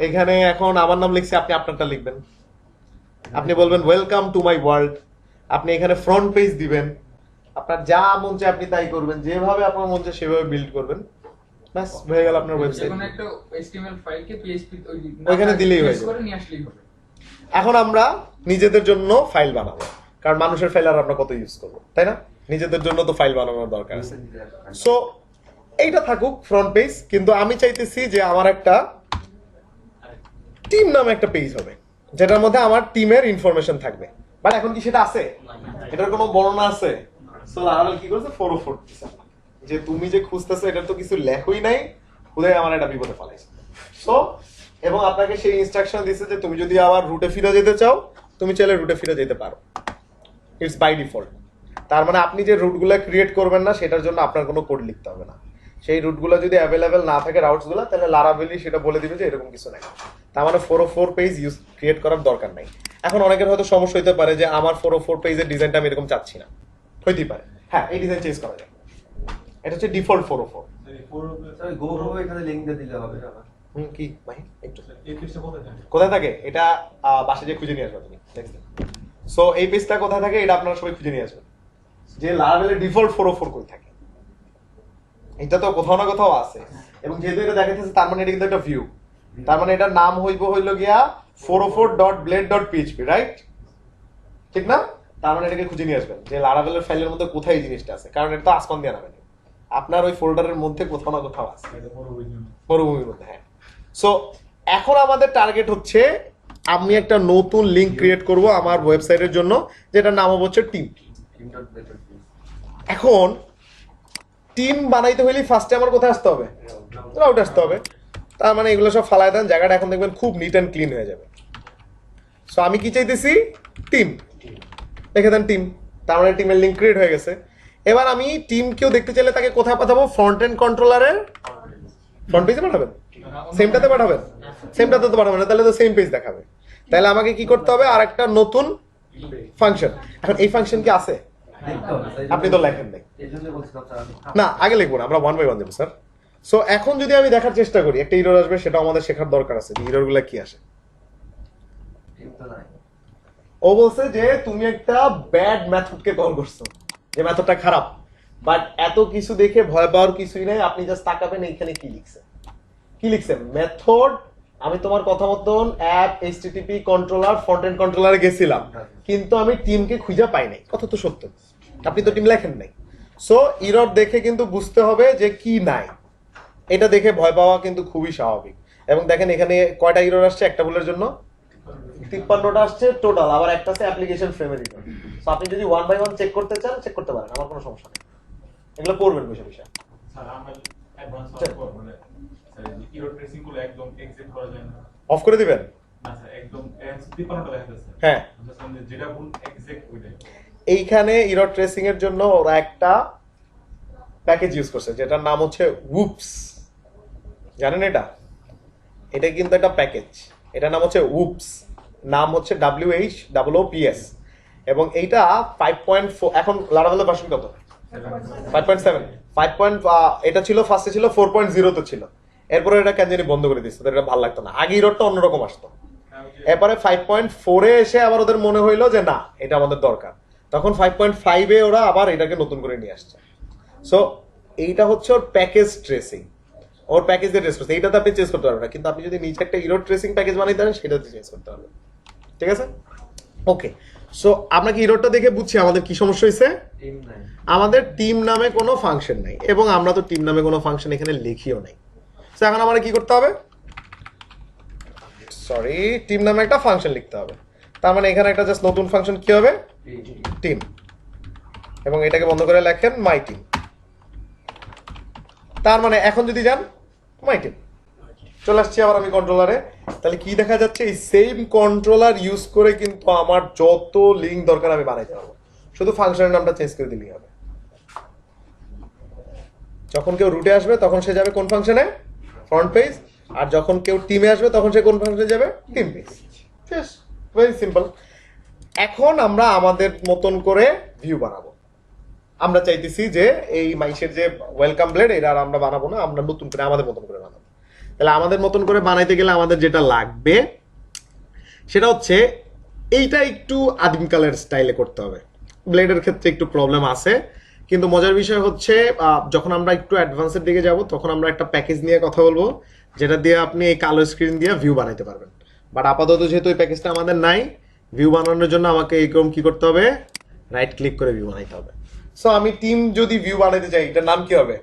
এখানে এখন আমার নাম লিখছি, আপনি আপনারটা লিখবেন। আপনি বলবেন ওয়েলকাম টু মাই ওয়ার্ল্ড। আপনি এখানে ফ্রন্ট পেজ দিবেন। আপনার যা মন চায় আপনি তাই করবেন, যেভাবে আপনার মন চায় সেভাবে বিল্ড করবেন। ব্যাস হয়ে গেল আপনার ওয়েবসাইট। যেকোনো একটা HTML ফাইলকে PHP ওইখানে দিলেই হয়ে যাবে। করে নিয়ে আসলেই হবে। এখন আমরা নিজেদের জন্য ফাইল বানাবো, কারণ মানুষের ফাইল আর আমরা কত ইউজ করবো, তাই না? নিজেদের জন্য তো ফাইল বানানোর দরকার আছে। সো এইটা থাকুক ফ্রন্ট পেজ, কিন্তু আমি চাইতেছি যে আমার একটা টিম নামে একটা পেজ হবে, যেটার মধ্যে আমার টিমের ইনফরমেশন থাকবে। বাট এখন কি সেটা আছে? এটার কোনো বর্ণনা আছে? সো লারাবেল কি করছে? 404 দিছে যে তুমি যে খুঁজতেছো এটার তো কিছু লেখই নাই, খুদাই আমার এটা বিপদে ফেলাইছে। সো এবং আপনাকে সেই ইনস্ট্রাকশন দিছে যে তুমি যদি আবার রুটে ফিরে যেতে চাও, তুমি চাইলে রুটে ফিরে যেতে পারো, ইটস বাই ডিফল্ট। তার মানে আপনি যে রুটগুলো ক্রিয়েট করবেন না সেটার জন্য আপনার কোনো কোড লিখতে হবে না। সেই রুটগুলো যদি অ্যাভেলেবেল না থাকে রাউটসগুলো, তাহলে লারাভেলই সেটা বলে দিবে যে এরকম কিছু নাই। তার মানে 404 পেজ ইউজ ক্রিয়েট করার দরকার নাই। এখন অনেকের হয়তো সমস্যা হতে পারে যে আমার 404 পেজের ডিজাইনটা আমি এরকম চাচ্ছি না, হইতেই পারে। হ্যাঁ, এই ডিজাইন চেঞ্জ করা যায়, এটা হচ্ছে ডিফল্ট 404। স্যার গৌরব এখানে লিংক দিয়ে দিলে হবে আবার। কি ভাই একটু কোথায় থাকে এটা বাসে যে খুঁজে নিয়ে আসবে তুমি। সো এই পেজটা কোথায় থাকে এটা আপনারা সবাই খুঁজে নিয়ে আসবেন, যে লারাভেলের ডিফল্ট 404 কই থাকে। এটা তো কোথাও না কোথাও আছে, এবং যেহেতু এটা দেখাচ্ছে তার মানে এটা কিন্তু একটা ভিউ, তার মানে এটার নাম হইলো গিয়া 404.blade.php, রাইট? ঠিক না? তার মানে এটাকে খুঁজে নিয়ে আসবেন যে লারাভেলের ফাইলের মধ্যে কোথায় এই জিনিসটা আছে, কারণ এটা তো আসমান দিয়ে নামে আপনার ওই ফোল্ডারের মধ্যে কোথাও না কোথাও আছে, মরুভূমির মধ্যে। হ্যাঁ, সো এখন আমাদের টার্গেট হচ্ছে আমি একটা নতুন লিংক ক্রিয়েট করব আমার ওয়েবসাইটের জন্য, যেটার নাম হচ্ছে টিম। এখন টিম বানাইতে হইলে ফার্স্টে আমার কোথায় আসতে হবে? রাউটে আসতে হবে। তার মানে এগুলো সব ফালায় দেন, জায়গাটা এখন দেখবেন খুব নিট অ্যান্ড ক্লিন হয়ে যাবে। সো আমি কি চাইতেছি? টিম লিখে দেন টিম, তার মানে টিমের লিংক ক্রিয়েট হয়ে গেছে। এবার আমি টিম কেউ দেখতে চাইলে তাকে কোথায় পাঠাবো? ফ্রন্ট এন্ড কন্ট্রোলারের ফ্রন্ট পেজে পাঠাবেন, সেমটাতে পাঠাবেন, সেমটাতে তো পাঠাবেন না, তাহলে তো সেম পেজ দেখাবে। তাহলে আমাকে কি করতে হবে? আর একটা নতুন ফাংশন। এখন এই ফাংশন কি আছে? আপনি তো লেখেন নাই, না আগে লিখবো না, আমরা 1 by 1 দেবো স্যার। সো এখন যদি আমি দেখার চেষ্টা করি, একটা ইরর আসবে, সেটা আমাদের শেখার দরকার আছে যে ইরর গুলা কি আসে। ও বলছে যে তুমি একটা ব্যাড মেথডকে কল করছো, যে মেথডটা খারাপ। বাট এত কিছু দেখে ভয় পাওয়ার কিছুই নাই, আপনি জাস্ট তাকাবেন এইখানে কি লিখছে। কি লিখছে? মেথড, আমি তোমার কথা মতন app HTTP controller front end কন্ট্রোলারে গেছিলাম, কিন্তু আমি টিমকে খুঁজে পাই নাই। কথা তো সত্য, আপনি তো টিম লেখেন নাই। সো ইরর দেখে কিন্তু বুঝতে হবে যে কি নাই। এটা দেখে ভয় পাওয়া কিন্তু খুবই স্বাভাবিক। এবং দেখেন এখানে কয়টা ইরর আসছে? একটা ভুলের জন্য 53টা আসছে টোটাল, আবার একটা আছে অ্যাপ্লিকেশন ফ্রেমের ইরর। সো আপনি যদি 1 by 1 চেক করতে চান, চেক করতে পারেন, আমার কোনো সমস্যা নেই। এগুলো পড়বেন বিষয় বিষয়। অফ করে দিবেন। হ্যাঁ, এইখানে ইরর ট্রেসিং এর জন্য ওরা একটা প্যাকেজ ইউজ করছে যেটার নাম হচ্ছে উপস। জানেন এটা? এটা কিন্তু একটা প্যাকেজ, এটার নাম হচ্ছে উপস, নাম হচ্ছে WHOOPS। এবং এইটা 5.4, এখন লারাভেলের ভার্সন কত? 5.7। এটা ছিল ফার্স্টে ছিল 4.0 তো ছিল, এরপরে এটা কেন জানি বন্ধ করে দিচ্ছে, এটা ভালো লাগতো না। আগে ইররটা অন্যরকম আসতো, এরপরে 5.4 এ এসে আবার ওদের মনে হইলো যে না এটা আমাদের দরকার, তখন 5.5 এ ওরা আবার এটাকে নতুন করে নিয়ে আসছে। সো এইটা হচ্ছে ওর প্যাকেজ ট্রেসিং, ওর প্যাকেজ দিয়ে ট্রেস করছে। এইটাতে আপনি চেঞ্জ করতে পারবেন না, কিন্তু আপনি যদি নিচে একটা ইরর ট্রেসিং প্যাকেজ বানাইতে পারেন সেটাতে চেঞ্জ করতে পারবেন। ঠিক আছে, ওকে। সো আমরা কি ইররটা দেখে বুঝছি আমাদের কি সমস্যা হয়েছে? আমাদের টিম নামে কোনো ফাংশন নাই, এবং আমরা তো টিম নামে কোনো ফাংশন এখানে লিখিও নাই। সো এখন আমাদের কি করতে হবে? সরি, টিম নামে একটা ফাংশন লিখতে হবে। তার মানে এখানে একটা জাস্ট নতুন ফাংশন কি হবে? টিম। এবং এটাকে বন্ধ করে লেখেন মাই টিম। তার মানে এখন যদি যান মাই টিম, চলে আসছি আবার আমি কন্ট্রোলারে। তাহলে কি দেখা যাচ্ছে? এই সেম কন্ট্রোলার ইউজ করে কিন্তু আমার যত লিঙ্ক দরকার আমি বানাইতে পারবো, শুধু ফাংশনের নামটা চেঞ্জ করে দিলেই হবে। যখন কেউ রুটে আসবে তখন সে যাবে কোন ফাংশনে? Front page. আর যখন কেউ টিমে আসবে তখন সে কোন ফাংশনে যাবে? Team page. Just very simple. এখন আমরা আমাদের মতন করে ভিউ বানাবো। আমরা চাইতেছি যে এই মাইসের যে ওয়েলকাম ব্লেড, এটা আর আমরা বানাবো না, আমরা নতুন করে আমাদের মতন করে বানাবো। তাহলে আমাদের মতন করে বানাইতে গেলে আমাদের যেটা লাগবে সেটা হচ্ছে এইটা একটু আদিমকালের স্টাইলে করতে হবে। ব্লেডের ক্ষেত্রে একটু প্রবলেম আছে, কিন্তু মজার বিষয় হচ্ছে যখন আমরা একটু অ্যাডভান্সের দিকে যাব তখন আমরা একটা প্যাকেজ নিয়ে কথা বলবো যেটা দিয়ে আপনি এই কালো স্ক্রিন দিয়ে ভিউ বানাইতে পারবেন। বাট আপাতত যেহেতু এই প্যাকেজটা আমাদের নাই, ভিউ বানানোর জন্য আমাকে এইরকম কি করতে হবে, রাইট ক্লিক করে ভিউ বানাইতে হবে। সো আমি টিম যদি ভিউ বানাইতে চাই, এটার নাম কি হবে?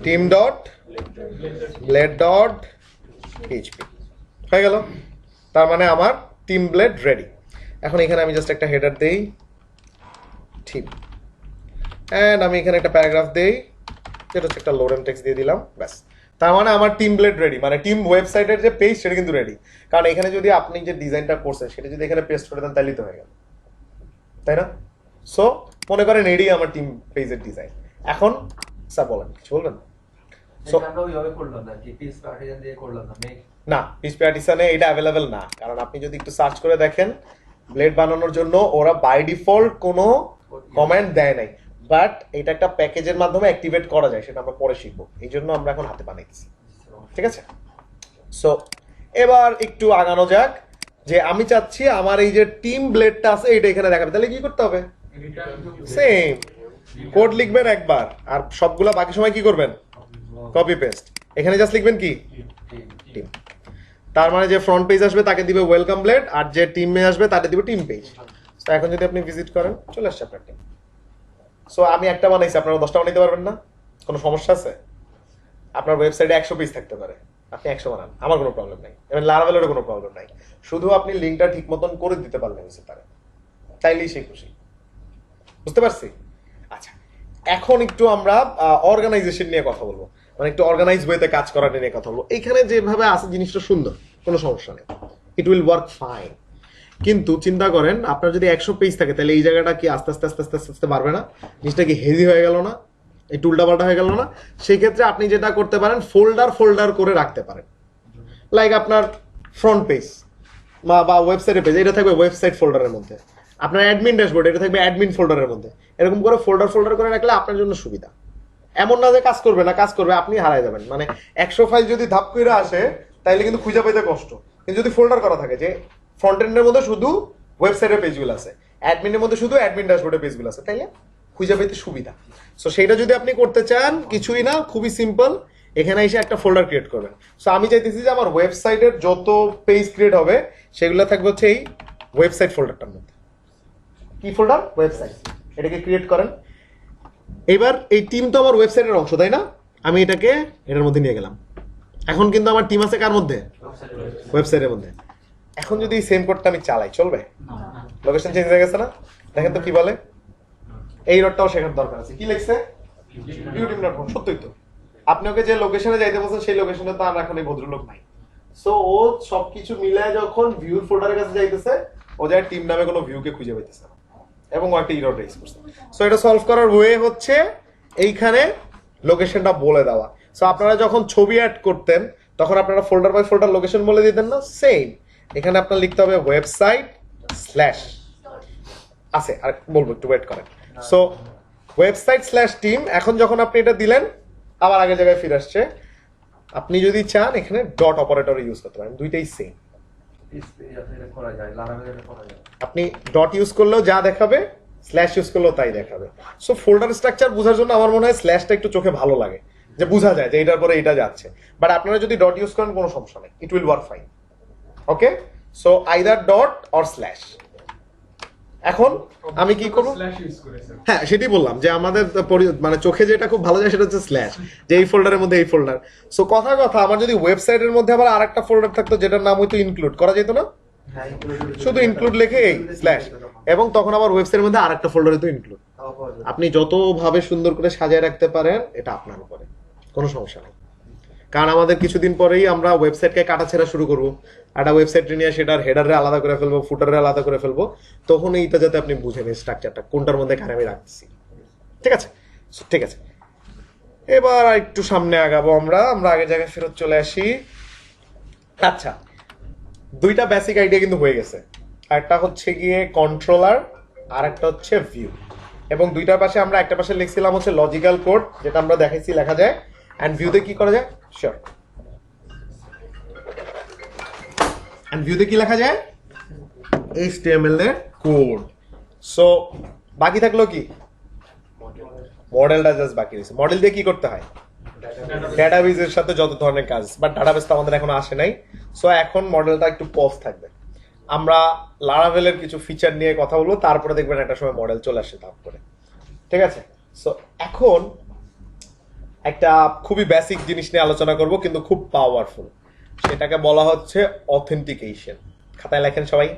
Team dot blade dot PHP হয়ে গেল। তার মানে আমার টিম ব্লেড রেডি। এখন এখানে আমি জাস্ট একটা হেডার দেই টিম, এন্ড আমি এখানে একটা প্যারাগ্রাফ দেই যেটা হচ্ছে একটা লোড এন্ড টেক্সট দিয়ে দিলাম, ব্যাস। তার মানে আমার টিম ব্লেড রেডি, মানে টিম ওয়েবসাইটের যে পেজ সেটা কিন্তু রেডি। কারণ এখানে যদি আপনি যে ডিজাইনটা করছেন সেটা যদি এখানে পেস্ট করে দেন তাহলেই তো হয়ে গেল, তাই না? সো মনে করেন এডি আমার টিম পেজের ডিজাইন। এখন স্যার বলেন, কিছু বলবেন? So, আমরা ওইভাবে করলাম না কি পিস পার্টিশন দিয়ে করলাম না মেক না, পিএইচপি আর্টিসানে এটা অ্যাভেলেবেল না, কারণ আপনি যদি একটু সার্চ করে দেখেন ব্লেড বানানোর জন্য ওরা বাই ডিফল্ট কোনো কমেন্ট দেয় নাই, বাট এটা একটা প্যাকেজের মাধ্যমে অ্যাক্টিভেট করা যায়, সেটা আমরা পরে শিখবো। এই জন্য আমরা এখন হাতে বানাইছি, ঠিক আছে? সো এবার একটু আগানো যাক, যে আমি চাচ্ছি আমার এই যে টিম ব্লেডটা আছে এটা এখানে দেখাবে, তাহলে কি করতে হবে? সেম কোড লিখবেন একবার, আর সবগুলা বাকি সময় কি করবেন? Copy paste. এখানে জাস্ট লিখবেন কি টিম। তার মানে যে ফ্রন্ট পেজ আসবে তাকে দিবে ওয়েলকাম ব্লেড, আর যে টিমে আসবে তাকে দিবে টিম পেজ। তো এখন যদি আপনি ভিজিট করেন চলে আসছে আপনার টিম। সো আমি একটা বানাইছি, আপনারা 10টা বানাইতে পারবেন না? কোনো সমস্যা আছে? আপনার ওয়েবসাইটে 100 পেজ থাকতে পারে, আপনি 100 বানান, আমার কোনো প্রবলেম নাই, এবং লারাভেলেরও কোনো প্রবলেম নাই। শুধু আপনি লিঙ্কটা ঠিক মতন করে দিতে পারলেন হচ্ছে তারা, তাইলেই সে খুশি। বুঝতে পারছি? আচ্ছা, এখন একটু আমরা অর্গানাইজেশন নিয়ে কথা বলবো, মানে একটু অর্গানাইজ ওয়েতে কাজ করা নিয়ে কথা বলবো। এইখানে যেভাবে আছে জিনিসটা সুন্দর, কোনো সমস্যা নেই, ইট উইল ওয়ার্ক ফাইন। কিন্তু চিন্তা করেন আপনার যদি 100 পেজ থাকে তাহলে এই জায়গাটা কি আস্তে আস্তে আস্তে আস্তে আস্তে আস্তে বাড়বে না? জিনিসটা কি হেভি হয়ে গেল না? এই টুলটা পাল্টা হয়ে গেল না? সেই ক্ষেত্রে আপনি যেটা করতে পারেন, ফোল্ডার ফোল্ডার করে রাখতে পারেন। লাইক আপনার ফ্রন্ট পেজ বা ওয়েবসাইটের পেজ, এটা থাকবে ওয়েবসাইট ফোল্ডারের মধ্যে। আপনার অ্যাডমিন ড্যাশবোর্ড, এটা থাকবে অ্যাডমিন ফোল্ডারের মধ্যে। এরকম করে ফোল্ডার ফোল্ডার করে রাখলে আপনার জন্য সুবিধা। এমন না যে কাজ করবে না, কাজ করবে, আপনি হারাই যাবেন। মানে 100 ফাইল যদি ধাপ করে আসে তাইলে কিন্তু খুঁজে পাইতে কষ্ট। কিন্তু যদি ফোল্ডার করা থাকে যে ফ্রন্ট এন্ডের মধ্যে শুধু ওয়েবসাইটের পেজগুলো আছে, অ্যাডমিনের মধ্যে শুধু অ্যাডমিন ড্যাশবোর্ডের পেজগুলো আছে, তাইলে খুঁজে পাইতে সুবিধা। সো সেইটা যদি আপনি করতে চান, কিছুই না, খুবই সিম্পল। এখানে এসে একটা ফোল্ডার ক্রিয়েট করবেন। সো আমি চাইতেছি যে আমার ওয়েবসাইটের যত পেজ ক্রিয়েট হবে সেগুলো থাকবে হচ্ছে এই ওয়েবসাইট ফোল্ডারটার মধ্যে। কি ফোল্ডার? ওয়েবসাইট। এটাকে ক্রিয়েট করেন। এবার এই টিম তো আমার ওয়েবসাইটের অংশ, তাই না? আমি এটাকে এটার মধ্যে নিয়ে গেলাম। এখন কিন্তু আমার টিম আছে কার মধ্যে? ওয়েবসাইটের মধ্যে। এখন যদি সেম কোডটা আমি চালাই, চলবে? লোকেশন চেঞ্জ হয়ে গেছে না? দেখেন তো কি বলে। এই রোডটাও শেখার দরকার আছে। কি লিখছে? viewteam.com। সত্যই তো। আপনি ওকে যে লোকেশনে যাইতে বলছেন সেই লোকেশনে তো আর এখন এই ভদ্রলোক নাই। সো ও সবকিছু মিলায় যখন ভিউর ফোল্ডারের কাছে যাইতেছে, ও যায় টিম নামে কোনো ভিউকে খুঁজে পাইতেছে না, এবং ও একটা এরর রেজ করছে। সো এটা সলভ করার ওয়ে হচ্ছে এইখানে লোকেশনটা বলে দেওয়া। সো আপনারা যখন ছবি অ্যাড করতেন তখন আপনারা ফোল্ডার বাই ফোল্ডার লোকেশন বলে দিতেন না? সেম এখানে আপনার লিখতে হবে ওয়েবসাইট স্ল্যাশ আছে, আর বলবো একটু ওয়েট করেন। So website slash team. এখন যখন আপনি এটা দিলেন আবার আগের জায়গায় ফিরে আসছে। আপনি যদি চান এখানে ডট অপারেটর ইউজ করতে পারেন, দুইটাই সেম। এটা করা যায় লারাভেলে করা যায়। আপনি ডট ইউজ করলেও যা দেখাবে, স্ল্যাশ ইউজ করলেও তাই দেখাবে। সো ফোল্ডার স্ট্রাকচার বোঝার জন্য আমার মনে হয় স্ল্যাশটা একটু চোখে ভালো লাগে, যে বোঝা যায় যে এটার পরে এটা যাচ্ছে। বাট আপনারা যদি ডট ইউজ করেন কোনো সমস্যা নেই, it will work fine. Okay, so either dot or slash. এখন আমি কি করব? হ্যাঁ, সেটাই বললাম যে আমাদের মানে চোখে যেটা খুব ভালো যায় সেটা হচ্ছে স্ল্যাশ, যে এই ফোল্ডারের মধ্যে এই ফোল্ডার। সো কথা আমার যদি ওয়েবসাইটের মধ্যে আবার আরেকটা ফোল্ডার থাকতো যেটার নাম হয়তো ইনক্লুড, করা যেত না? শুধু ইনক্লুড লিখে এই স্ল্যাশ, এবং তখন আবার ওয়েবসাইটের মধ্যে আরেকটা ফোল্ডার হয়তো ইনক্লুড। আপনি যতভাবে সুন্দর করে সাজিয়ে রাখতে পারেন, এটা আপনার উপরে, কোনো সমস্যা নেই। কারণ আমাদের কিছুদিন পরেই আমরা ওয়েবসাইটকে কাটাছেড়া শুরু করবো। একটা ওয়েবসাইট নিয়ে সেটার হেডারে আলাদা করে ফেলবো, ফুটারে আলাদা করে ফেলবো। তখন এইটা যাতে আপনি বুঝেন এই স্ট্রাকচারটা কোনটার মধ্যে এখানে আমি রাখছি। ঠিক আছে, ঠিক আছে। এবার একটু সামনে আগাবো আমরা আগের জায়গায় ফেরত চলে আসি। আচ্ছা, দুইটা বেসিক আইডিয়া কিন্তু হয়ে গেছে। একটা হচ্ছে গিয়ে কন্ট্রোলার, আর একটা হচ্ছে ভিউ। এবং দুইটার পাশে আমরা একটা পাশে লিখছিলাম হচ্ছে লজিক্যাল কোড, যেটা আমরা দেখাইছি লেখা যায়। এন্ড ভিউতে কি করা যায়? শিওর। এন্ড ভিউতে কি লেখা যায়? HTML এর কোড। সো বাকি থাকলো কি? মডেলটা জাস্ট বাকি রয়েছে। মডেল দিয়ে কি করতে হয়? ডেটাবেজের সাথে যত ধরনের কাজ, বাট ডাটাবেস তো আমাদের এখনো আসে নাই। সো এখন মডেলটা একটু পজ থাকবে, আমরা লারাভেলের কিছু ফিচার নিয়ে কথা বলবো, তারপরে দেখবেন একটা সময় মডেল চলে আসে ধাপ করে, ঠিক আছে? সো এখন একটা খুবই বেসিক জিনিস নিয়ে আলোচনা করব, কিন্তু খুব পাওয়ারফুল। সেটাকে বলা হচ্ছে অথেন্টিকেশন। খাতায় লেখেন সবাই,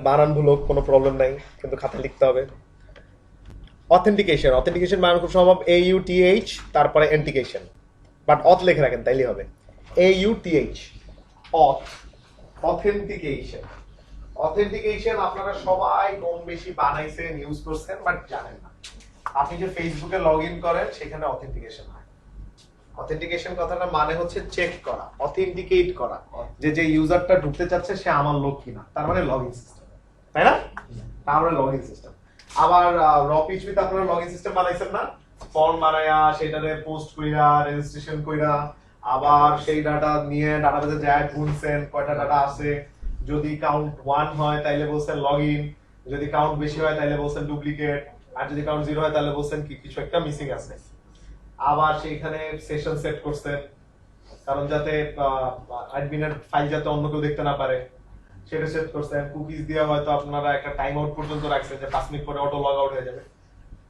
বানান ভুল হোক কোনো প্রবলেম নাই, কিন্তু খাতায় লিখতে হবে। অথেন্টিকেশন বানান খুব সম্ভব AUTH, তারপরে এন্টিকেশন, বাট অথ লিখে রাখেন তাইলেই হবে। AUTH, অথেন্টিকেশন আপনারা সবাই কম বেশি বানাইছেন, ইউজ করছেন, বাট জানেন না। আপনি যে ফেসবুকে লগ ইন করেন সেখানে অথেন্টিকেশন হয়। অথেন্টিকেশন কথাটার মানে হচ্ছে চেক করা, অথেন্টিকেট করা, যে ইউজারটা ঢুকতে চাচ্ছে সে আমার লোক কিনা, তার মানে লগইন সিস্টেম, তাই না? তার মানে লগইন সিস্টেম। আবার রপিচবিতে আপনারা লগইন সিস্টেম বানাইছেন না, ফর্ম বানায়া সেটারে পোস্ট কইরা রেজিস্ট্রেশন কইরা আবার সেই ডাটা নিয়ে ডাটাবেসে যায় গুনছেন কয়টা ডাটা আছে। যদি কাউন্ট 1 হয় তাইলে বলছেন লগইন, যদি কাউন্ট বেশি হয় তাইলে বলছেন ডুপ্লিকেট, আর যদি কাউন্ট 0 হয় তাহলে বলছেন কি কিছু একটা মিসিং আছে। আবার সেইখানে সেশন সেট করছেন, কারণ যাতে অ্যাডমিনের ফাইল যাতে অন্য কেউ দেখতে না পারে সেটা সেট করছেন। কুকিজ দিয়ে হয়তো আপনারা একটা টাইম আউট পর্যন্ত রাখছেন যে 5 মিনিট পরে অটো লগ আউট হয়ে যাবে।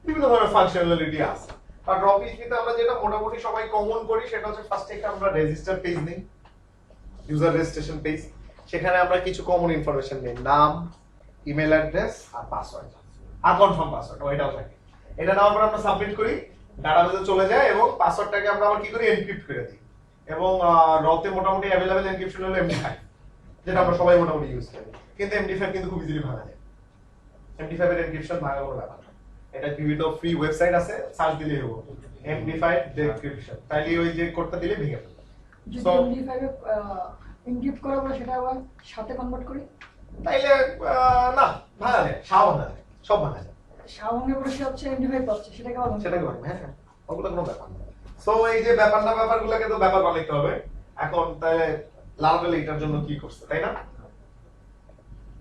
বিভিন্ন ধরনের ফাংশনালিটি আছে। আর রপিচবিতে আমরা যেটা মোটামুটি সবাই কমন করি সেটা হচ্ছে ফার্স্টে একটা আমরা রেজিস্টার পেজ নেই, ইউজার রেজিস্ট্রেশন পেজ। সেখানে আমরা কিছু কমন ইনফরমেশন নেই, নাম, ইমেল অ্যাড্রেস আর পাসওয়ার্ড, আর কনফার্ম পাসওয়ার্ড ওইটাও থাকে। এটা নেওয়ার পর আমরা সাবমিট করি, ডাটাবেসে চলে যায় এবং পাসওয়ার্ডটাকে আমরা আবার কি করি এনক্রিপ্ট করে দিই। এবং রতে মোটামুটি अवेलेबल এনক্রিপশন হলো MD5, যেটা আমরা সবাই মোটামুটি ইউজ করি। কিন্তু MD5 কিন্তু খুব ইজিলি ভাঙা যায়। MD5 এর এনক্রিপশন ভাঙা কোনো ব্যাপার না। এটা বিভিন্ন ফ্রি ওয়েবসাইট আছে, সার্চ দিলেই হবে MD5 ডেক্রিপশন, তাইলে ওই যে কোডটা দিলে ভেঙে যাবে। যদি MD5 এ এনক্রিপ্ট করা বলে সেটা আবার সাথে কনভার্ট করি, তাইলে না ভাঙা যায়, সব ভাঙা যায়, সব ভাঙা যায়। সাউন্ডে বসে হচ্ছে MD5 পাচ্ছে সেটাকে আবার সেটাকে বলবো, হ্যাঁ ওগুলো কোনো ব্যাপার না। সো এই যে ব্যাপারগুলোকে তো ব্যাপার বানাইতে হবে। এখন তাহলে লারাভেল এটার জন্য কি করছে, তাই না?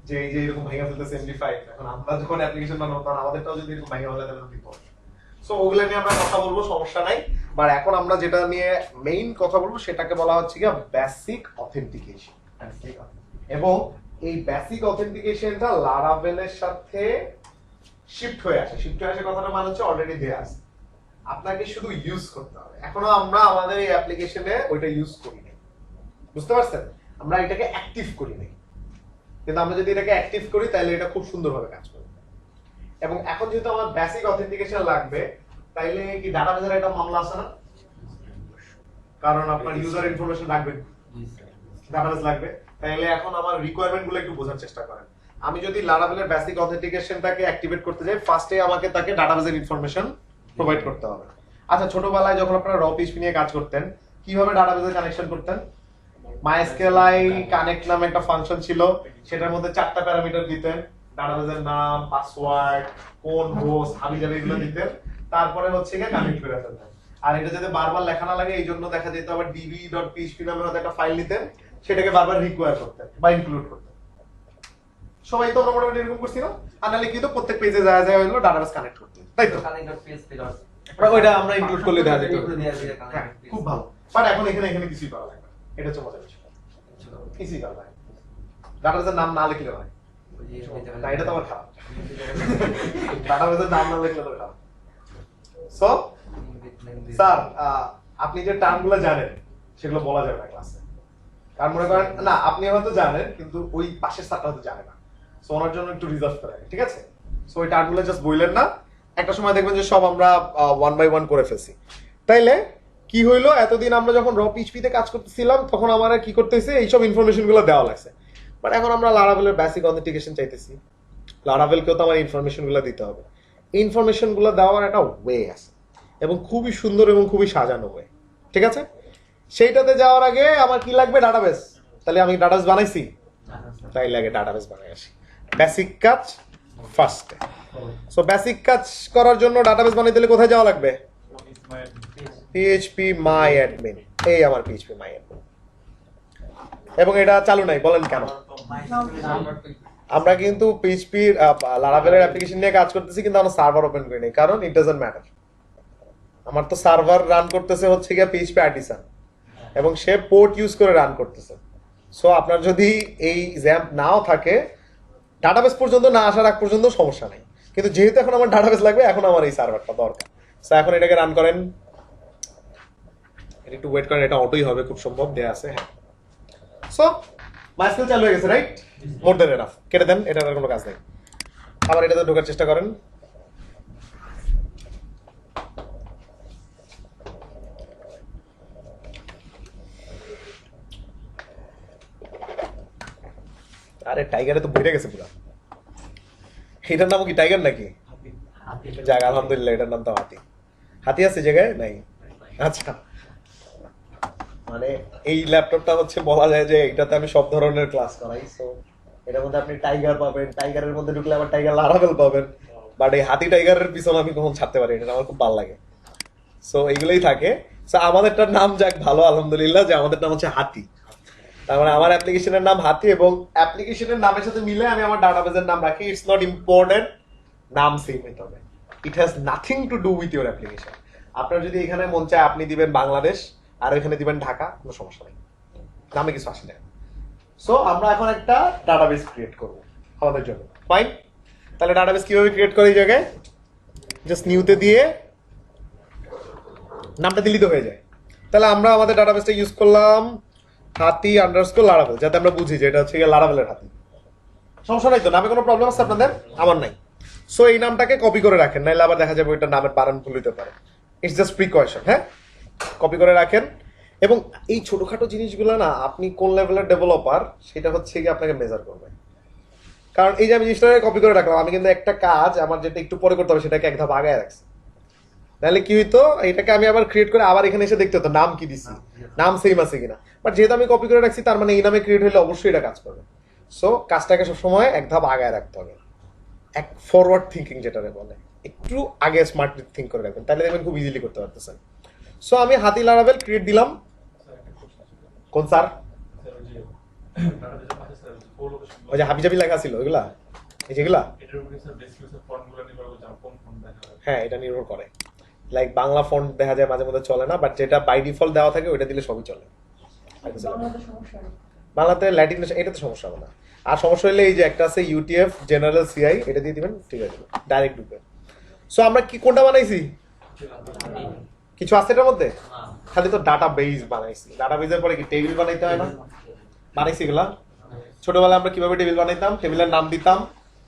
যে এই যে এরকম ভেঙে ফেলতেছে MD5, এখন আমরা যখন অ্যাপ্লিকেশন বানাবো তখন আমাদেরটাও যদি এরকম ভেঙে ফেলে তাহলে বিপদ। সো ওগুলো নিয়ে আমরা কথা বলবো, সমস্যা নাই। বাট এখন আমরা যেটা নিয়ে মেইন কথা বলবো সেটাকে বলা হচ্ছে কি বেসিক অথেন্টিকেশন। এবং এই বেসিক অথেন্টিকেশনটা লারাভেলের সাথে শিফট হয়ে আসে। কথাটা মানে হচ্ছে অলরেডি দেয়া আছে, আপনাকে শুধু ইউজ করতে হবে। এখনো আমরা আমাদের এই অ্যাপ্লিকেশনে ওইটা ইউজ করি নাই, বুঝতে পারছেন? আমরা এটাকে অ্যাক্টিভ করি নাই, কিন্তু আমরা যদি এটাকে অ্যাক্টিভ করি তাহলে এটা খুব সুন্দরভাবে কাজ করবে। এবং এখন যেহেতু আমার বেসিক অথেন্টিকেশন লাগবে, তাইলে কি ডাটাবেসের একটা মামলা আছে না? কারণ আপনার ইউজার ইনফরমেশন লাগবে, ডাটাবেস লাগবে। তাইলে এখন আমার রিকোয়ারমেন্ট গুলো একটু বোঝার চেষ্টা করেন। আমি যদি লারাভেলের বেসিক অথেন্টিকেশনটাকে অ্যাক্টিভেট করতে যাই, ফার্স্টে আমাকে তাকে ডাটাবেসের ইনফরমেশন প্রোভাইড করতে হবে। আচ্ছা, ছোটবেলায় যখন আপনারা রপিচবি নিয়ে কাজ করতেন, কিভাবে ডাটাবেসে কানেকশন করতেন? MySQLi কানেক্ট নামে একটা ফাংশন ছিল, সেটার মধ্যে 4টা প্যারামিটার দিতেন, ডাটাবেসের নাম, পাসওয়ার্ড, কোন হোস্ট, হাবিজাবি এগুলো দিতেন, তারপরে হচ্ছে গিয়ে কানেক্ট করে ফেলতেন। আর এটা যাতে বারবার লেখা না লাগে এই জন্য দেখা যেত আবার db.php নামে হয়তো একটা ফাইল নিতেন, সেটাকে বারবার রিকোয়ার করতেন বা ইনক্লুড করতেন। সবাই তো আমরা মোটামুটি এরকম করছি না? আর নাহলে কি তো প্রত্যেক পেজে যায় হলো ডাটাবেস কানেক্ট করতে, তাই তো? ওইটা আমরা ইনক্লুড করলে দেখা যেত, হ্যাঁ খুব ভালো। বাট এখন এখানে কিছুই করা লাগে না, এটা হচ্ছে মজার বিষয়, কিছুই করা লাগে না। ডাটাবেসের নাম না লিখলে হয় না, এটা তো আবার খারাপ। ডাটাবেসের নাম না লিখলে তো খারাপ। সো স্যার, আপনি যে টার্মগুলো জানেন সেগুলো বলা যাবে না ক্লাসে, কারণ মনে করেন না আপনি হয়তো জানেন কিন্তু ওই পাশের স্যারটা হয়তো জানে না, সো ওনার জন্য একটু রিজার্ভ করে রাখেন, ঠিক আছে? সো ওই টার্মগুলো জাস্ট বললেন না, একটা সময় দেখবেন যে সব আমরা 1 বাই 1 করে ফেলছি। তাইলে কি হইলো, এতদিন আমরা যখন রপিচবিতে কাজ করতেছিলাম তখন আমার কি করতে হয়েছে, এইসব ইনফরমেশন গুলো দেওয়া লাগছে। বাট এখন আমরা লারাভেলের বেসিক অথেন্টিকেশন চাইতেছি, লারাভেলকেও তো আমার ইনফরমেশন গুলো দিতে হবে। ইনফরমেশন গুলো দেওয়ার একটা ওয়ে আছে এবং খুবই সুন্দর এবং খুবই সাজানো ওয়ে, ঠিক আছে? সেইটাতে যাওয়ার আগে আমার কি লাগবে? ডাটাবেস। তাহলে আমি ডাটাবেস বানাইছি, তাই লাগে ডাটাবেস বানাই আসি। বেসিক কাজ ফার্স্টে। সো বেসিক কাজ করার জন্য ডাটাবেস বানাইতে হলে কোথায় যাওয়া লাগবে? phpMyAdmin। এই আমার phpMyAdmin। এবং এটা চালু নাই, বলেন কেন? আমরা কিন্তু PHP লারাভেলের অ্যাপ্লিকেশন নিয়ে কাজ করতেছি কিন্তু আমরা সার্ভার ওপেন করি নাই, কারণ ইট ডাজন্ট ম্যাটার। আমার তো সার্ভার রান করতেছে হচ্ছে গিয়ে পিএইচপি আর্টিসান, এবং সে পোর্ট ইউজ করে রান করতেছে। সো আপনার যদি এই জ্যাম্প নাও থাকে, ডাটাবেস পর্যন্ত না আসার আগ পর্যন্ত সমস্যা নেই, কিন্তু যেহেতু এখন আমার ডাটাবেস লাগবে, এখন আমার এই সার্ভারটা দরকার। সো এখন এটাকে রান করেন, একটু ওয়েট করেন, এটা অটোই হবে খুব সম্ভব, দেয়া আছে। হ্যাঁ, সো মাইস্কেল চালু হয়ে গেছে, রাইট? মোর দেন এনাফ, কেটে দেন, এটার আর কোনো কাজ নেই। আবার এটাতে ঢোকার চেষ্টা করেন। আরে টাইগারে তো বইরে গেছে পুরা। এটার নাম কি টাইগার নাকি? যাক আলহামদুলিল্লাহ, এটার নাম তো হাতি। হাতি আছে জায়গায় নাই? আচ্ছা, মানে এই ল্যাপটপটা হচ্ছে বলা যায় যে এটাতে আমি সব ধরনের ক্লাস করাই। সো এটার মধ্যে আপনি টাইগার পাবেন, টাইগারের মধ্যে ঢুকলে আবার টাইগার লারাভেল পাবেন, বাট এই হাতি টাইগারের পিছনে আমি কখন ছাড়তে পারি, এটা আমার খুব ভালো লাগে। সো এইগুলোই থাকে। সো আমাদেরটার নাম যাক ভালো, আলহামদুলিল্লাহ, যে আমাদের নাম হচ্ছে হাতি। তার মানে আমার অ্যাপ্লিকেশনের নাম হাতি, এবং অ্যাপ্লিকেশনের নামের সাথে মিলে আমি আমার ডাটাবেসের নাম রাখি। ইটস নট ইম্পর্টেন্ট নাম সেম হতে হবে, it has nothing to do with your application. আপনার যদি এখানে মন চায় আপনি দিবেন বাংলাদেশ, আর এখানে দিবেন ঢাকা, কোনো সমস্যা নেই, নামে কিছু আসে না। সো আমরা এখন একটা ডাটাবেস ক্রিয়েট করব আমাদের জন্য, ফাইন। তাহলে ডাটাবেস কিভাবে ক্রিয়েট করে এই জায়গায় জাস্ট নিউতে দিয়ে নামটা দিলেই তো হয়ে যায়। তাহলে আমরা আমাদের ডাটাবেসটা ইউজ করলাম হাতি আন্ডারস্কোর লারাভেল, যাতে আমরা বুঝি যে এটা হচ্ছে লারাভেলের হাতি। সমস্যা নাই তো, নামে কোনো প্রবলেম আছে আপনাদের? আমার নাই। সো এই নামটাকে কপি করে রাখেন, নাহলে আবার দেখা যাবে ওইটার নামের বানান ভুল হতে পারে। It's just precaution. হ্যাঁ, কপি করে রাখেন। এবং এই ছোটখাটো জিনিসগুলো না, আপনি কোন লেভেলের ডেভেলপার সেটা হচ্ছে কি আপনাকে মেজার করবে। কারণ এই যে আমি জিনিসটাকে কপি করে রাখলাম, আমি কিন্তু একটা কাজ আমার যেটা একটু পরে করতে হবে সেটাকে এক ধাপ আগায় রাখছি। তাহলে কি হইতো, এটাকে আমি আবার ক্রিয়েট করে আবার এখানে এসে দেখতে হতো নাম কি দিছি, নাম সেম আছে কিনা। বাট যেহেতু আমি কপি করে রাখছি, তার মানে এই নামে ক্রিয়েট হলে অবশ্যই এটা কাজ করবে। সো কাজটাকে সবসময় এক ধাপ আগায় রাখতে হবে, এক ফরওয়ার্ড থিঙ্কিং যেটাকে বলে, একটু আগে স্মার্ট থিঙ্ক করে রাখবেন, তাহলে দেখবেন খুব ইজিলি করতে পারতেছেন। সো আমি হাতি লারাভেল ক্রিয়েট দিলাম। কোন স্যার? ওই যে হাবিজাবি লেখা ছিল ওইগুলা, এই যেগুলা, হ্যাঁ এটা নির্ভর করে। লাইক বাংলা ফন্ট দেখা যায় মাঝে মধ্যে চলে না, বাট যেটা বাই ডিফল্ট দেওয়া থাকে ওইটা দিলে সবই চলে। বাংলাতে ল্যাটিন এটা তো সমস্যা হবে না। আর সমস্যা হলে এই যে একটা আছে ইউটিএফ জেনারেল সিআই, এটা দিয়ে দিবেন, ঠিক আছে, ডাইরেক্ট ঢুকবে। সো আমরা কি কোনটা বানাইছি? কিছু আছে এটার মধ্যে? খালি তো ডাটা বেস বানাইছি। ডাটা বেসের পরে কি টেবিল বানাইতে হয় না? বানাইছি এগুলা। ছোটবেলায় আমরা কিভাবে টেবিল বানাইতাম, টেবিলের নাম দিতাম,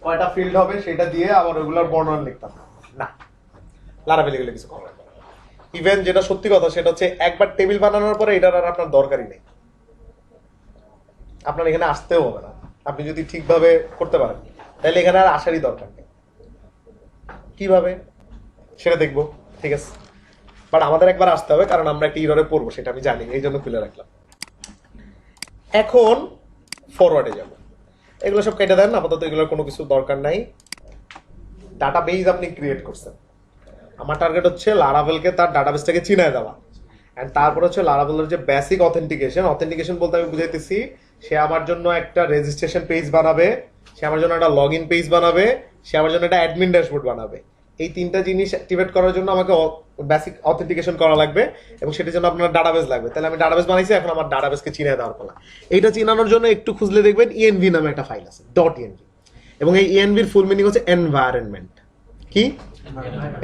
কয়টা ফিল্ড হবে সেটা দিয়ে আবার ওইগুলোর বর্ণনা লিখতাম না। লারাভেল এগুলো কিছু করার। ইভেন যেটা সত্যি কথা সেটা হচ্ছে একবার টেবিল বানানোর পরে এটার আর আপনার দরকারই নেই, আপনার এখানে আসতেও হবে না। আপনি যদি ঠিকভাবে করতে পারেন তাহলে এখানে আর আসারই দরকার নেই। কিভাবে সেটা দেখবো, ঠিক আছে, বাট আমাদের একবার আসতে হবে, কারণ আমরা একটা ইররে পড়বো সেটা আমি জানি, এই জন্য খুলে রাখলাম। এখন ফরওয়ার্ডে যাব, এগুলো সব কেটে দেন, আপাতত এগুলোর কোনো কিছু দরকার নাই। ডাটা বেস আপনি ক্রিয়েট করছেন, আমার টার্গেট হচ্ছে লারাভেলকে তার ডাটাবেসটাকে চিনায় দেওয়া, এন্ড তারপর হচ্ছে লারাভেলের যে বেসিক অথেন্টিকেশন বলতে আমি বুঝাইতেছি, সে আমার জন্য একটা রেজিস্ট্রেশন পেজ বানাবে, সে আমার জন্য একটা লগ ইন পেজ বানাবে, সে আমার জন্য একটা অ্যাডমিন ড্যাশবোর্ড বানাবে। এই তিনটা জিনিস অ্যাক্টিভেট করার জন্য আমাকে বেসিক অথেন্টিকেশন করা লাগবে, এবং সেটার জন্য আপনার ডাটাবেস লাগবে। তাহলে আমি ডাটাবেস বানাইছি, এখন আমার ডাটাবেসকে চিনিয়ে দেওয়ার পালা। এইটা চিনানোর জন্য একটু খুঁজলে দেখবেন ইএনভি নামে একটা ফাইল আছে, .env, এবং এই ইএনভির ফুল মিনিং হচ্ছে এনভায়রনমেন্ট। কি?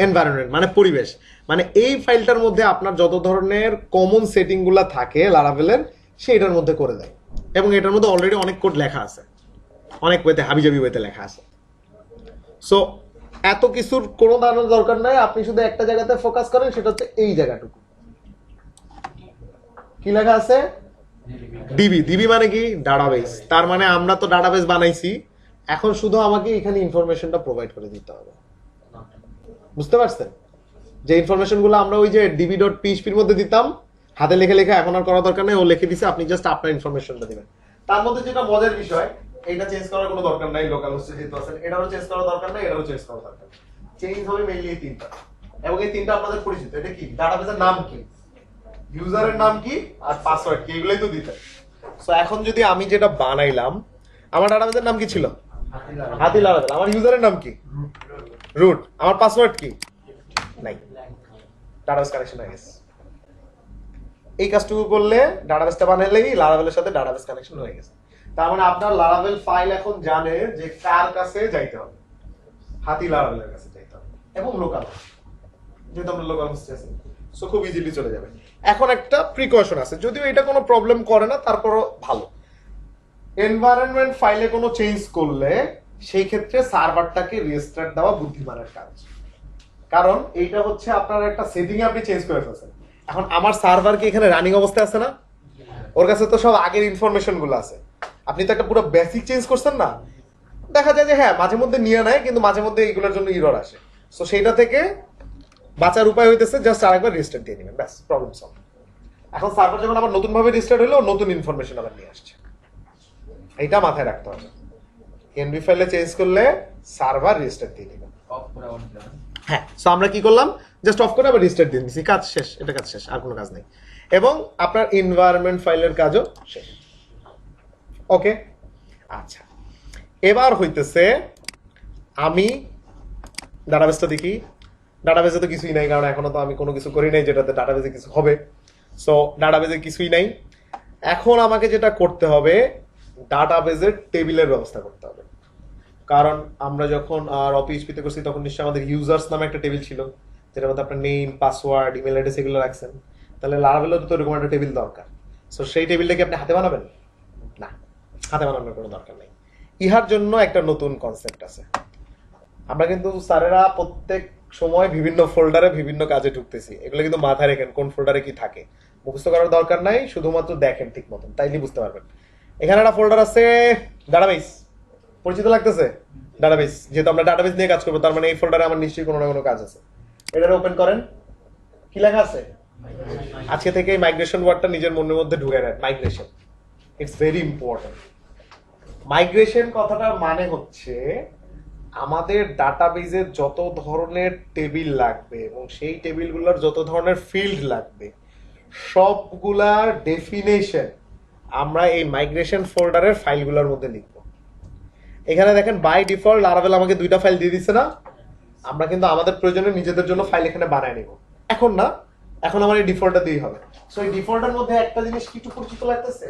এনভায়রনমেন্ট মানে পরিবেশ। মানে এই ফাইলটার মধ্যে আপনার যত ধরনের কমন সেটিং গুলা থাকে লারাভেলের, সেইটার মধ্যে করে দেয়, এবং এটার মধ্যে অলরেডি অনেক কোড লেখা আছে, অনেক ওয়েতে হাবিজাবি ওয়েতে লেখা আছে। সো এত কিছুর কোনো দানোর দরকার নাই, আপনি শুধু একটা জায়গাতে ফোকাস করেন, সেটা হচ্ছে এই জায়গাটুকু। কি লেখা আছে? ডিবি। ডিবি মানে কি? ডাটাবেস। তার মানে আমরা তো ডাটাবেস বানাইছি, এখন শুধু আমাকে এখানে ইনফরমেশনটা প্রোভাইড করে দিতে হবে। বুঝতে পারছেন? যে ইনফরমেশন গুলো আমরা ওই যে db.php এর মধ্যে দিতাম হাতে লিখে লিখে, এখন আর করা দরকার নেই, ও লিখে দিছে, আপনি জাস্ট আপনার ইনফরমেশনটা দিবেন। তার মধ্যে যেটা মজার বিষয়, এইটা চেঞ্জ করার কোনো দরকার নাই, লোকাল হোস্টে যেহেতু আছেন, এটাও চেঞ্জ করার দরকার নাই, এটাও চেঞ্জ করার দরকার নাই। চেঞ্জ হবে মেইনলি এই তিনটা, এবং এই তিনটা আপনাদের পরিচিত। এটা কি? ডাটাবেসের নাম কি, ইউজারের নাম কি, আর পাসওয়ার্ড কি, এগুলোই তো দিতে। সো এখন যদি আমি যেটা বানাইলাম, আমার ডাটাবেসের নাম কি ছিল? হাতি লারাভেল। আমার ইউজারের নাম কি? রুট। আমার পাসওয়ার্ড কি? নাই। ডাটাবেস কানেকশন হয়ে গেছে। এই কাজটুকু করলে ডাটাবেসটা বানালেই লারাভেলের সাথে ডাটাবেস কানেকশন হয়ে গেছে। তার মানে আপনার লারাভেল ফাইল এখন জানে যে কার কাছে যাইতে হবে, হাতি লারাভেলের কাছে যাইতে হবে, এবং লোকাল, যেহেতু আমরা লোকাল হোস্টে আছি, সো খুব ইজিলি চলে যাবে। এখন একটা প্রিকশন আছে, যদিও এটা কোনো প্রবলেম করে না, তারপরও ভালো। এনভায়রনমেন্ট ফাইলে কোনো চেঞ্জ করলে সেই ক্ষেত্রে সার্ভারটাকে রিস্টার্ট দেওয়া বুদ্ধিমানের কাজ, কারণ এইটা হচ্ছে আপনার একটা সেটিং এ আপনি চেঞ্জ করে ফেলছেন। এখন আমার সার্ভার কি এখানে রানিং অবস্থায় আছে না? ওর কাছে তো সব আগের ইনফরমেশন গুলো আছে। আপনি তো একটা পুরো বেসিক চেঞ্জ করছেন না, দেখা যায় যে হ্যাঁ মাঝে মধ্যে নিয়ে নেয়, কিন্তু মাঝে মধ্যে এইগুলোর জন্য ইরর আসে। সো সেইটা থেকে বাঁচার উপায় হইতেছে জাস্ট আরেকবার রিস্টার্ট দিয়ে নেবেন, ব্যাস, প্রবলেম সলভ। এখন সার্ভার যখন আবার নতুন ভাবে রিস্টার্ট হলো, নতুন ইনফরমেশন আবার নিয়ে আসছে, এইটা মাথায় রাখতে হবে। এনভি ফাইলে চেঞ্জ করলে সার্ভার রিস্টার্ট দিয়ে দিবেন। অফ করে অন করে হ্যাঁ, সো আমরা কি করলাম, জাস্ট অফ করে আবার রিস্টার্ট দিয়ে দিচ্ছি, কাজ শেষ, এটা কাজ শেষ, আর কোনো কাজ নেই। এবং আপনার এনভায়রনমেন্ট ফাইলের কাজও শেষ। ওকে, আচ্ছা, এবার হইতেছে আমি ডাটাবেসটা দেখি। ডাটাবেসে তো কিছুই নাই, কারণ এখনো তো আমি কোনো কিছু করি নাই যেটাতে ডাটাবেসে কিছু হবে। সো ডাটাবেসে কিছুই নাই। এখন আমাকে যেটা করতে হবে, ডাটাবেসের টেবিলের ব্যবস্থা করতে হবে। কারণ আমরা যখন পিএইচপিতে করছি তখন নিশ্চয়ই আমাদের ইউজার্স নামে একটা টেবিল ছিল, যেটার মধ্যে আপনার নেম, পাসওয়ার্ড, ইমেল অ্যাড্রেস এগুলো রাখছেন। তাহলে লারাভেলেও তো এরকম একটা টেবিল দরকার। সো সেই টেবিলটা কি আপনি হাতে বানাবেন? না, হাতে বানানোর কোনো দরকার নেই। ইহার জন্য একটা নতুন কনসেপ্ট আছে। আমরা কিন্তু স্যারেরা প্রত্যেক সময় বিভিন্ন ফোল্ডারে বিভিন্ন কাজে ঢুকতেছি, এগুলো কিন্তু মাথায় রেখেন কোন ফোল্ডারে কি থাকে, মুখস্থ করার দরকার নাই, শুধুমাত্র দেখেন ঠিক মতন, তাইলে বুঝতে পারবেন। এখানে একটা ফোল্ডার আছে ডাটাবেস, পরিচিত লাগতেছে? ডাটাবেস, যেহেতু আমরা ডাটাবেস নিয়ে কাজ করবো, তার মানে এই ফোল্ডারে আমার নিশ্চয়ই কোনো না কোনো কাজ আছে। এটা ওপেন করেন, কি লেখা আছে? আজকে থেকে এই মাইগ্রেশন ওয়ার্ডটা নিজের মনের মধ্যে ঢুকে নেন। Migration, it's very important. Migration কথাটার মানে হচ্ছে আমাদের ডাটাবেজে যত ধরনের টেবিল লাগবে এবং সেই টেবিলগুলোর যত ধরনের ফিল্ড লাগবে, সবগুলার ডেফিনেশন আমরা এই মাইগ্রেশন ফোল্ডারের ফাইলগুলোর মধ্যে লিখব। এখানে দেখেন বাই ডিফল্ট লারাভেল আমাকে দুইটা ফাইল দিয়ে দিচ্ছে না? আমরা কিন্তু আমাদের প্রয়োজনে নিজেদের জন্য ফাইল এখানে বানায় নিব। এখন না, এখন আমার এই ডিফল্টটা দিয়েই হবে। সো এই ডিফল্টের মধ্যে একটা জিনিস কি একটু পরিচিত লাগতেছে?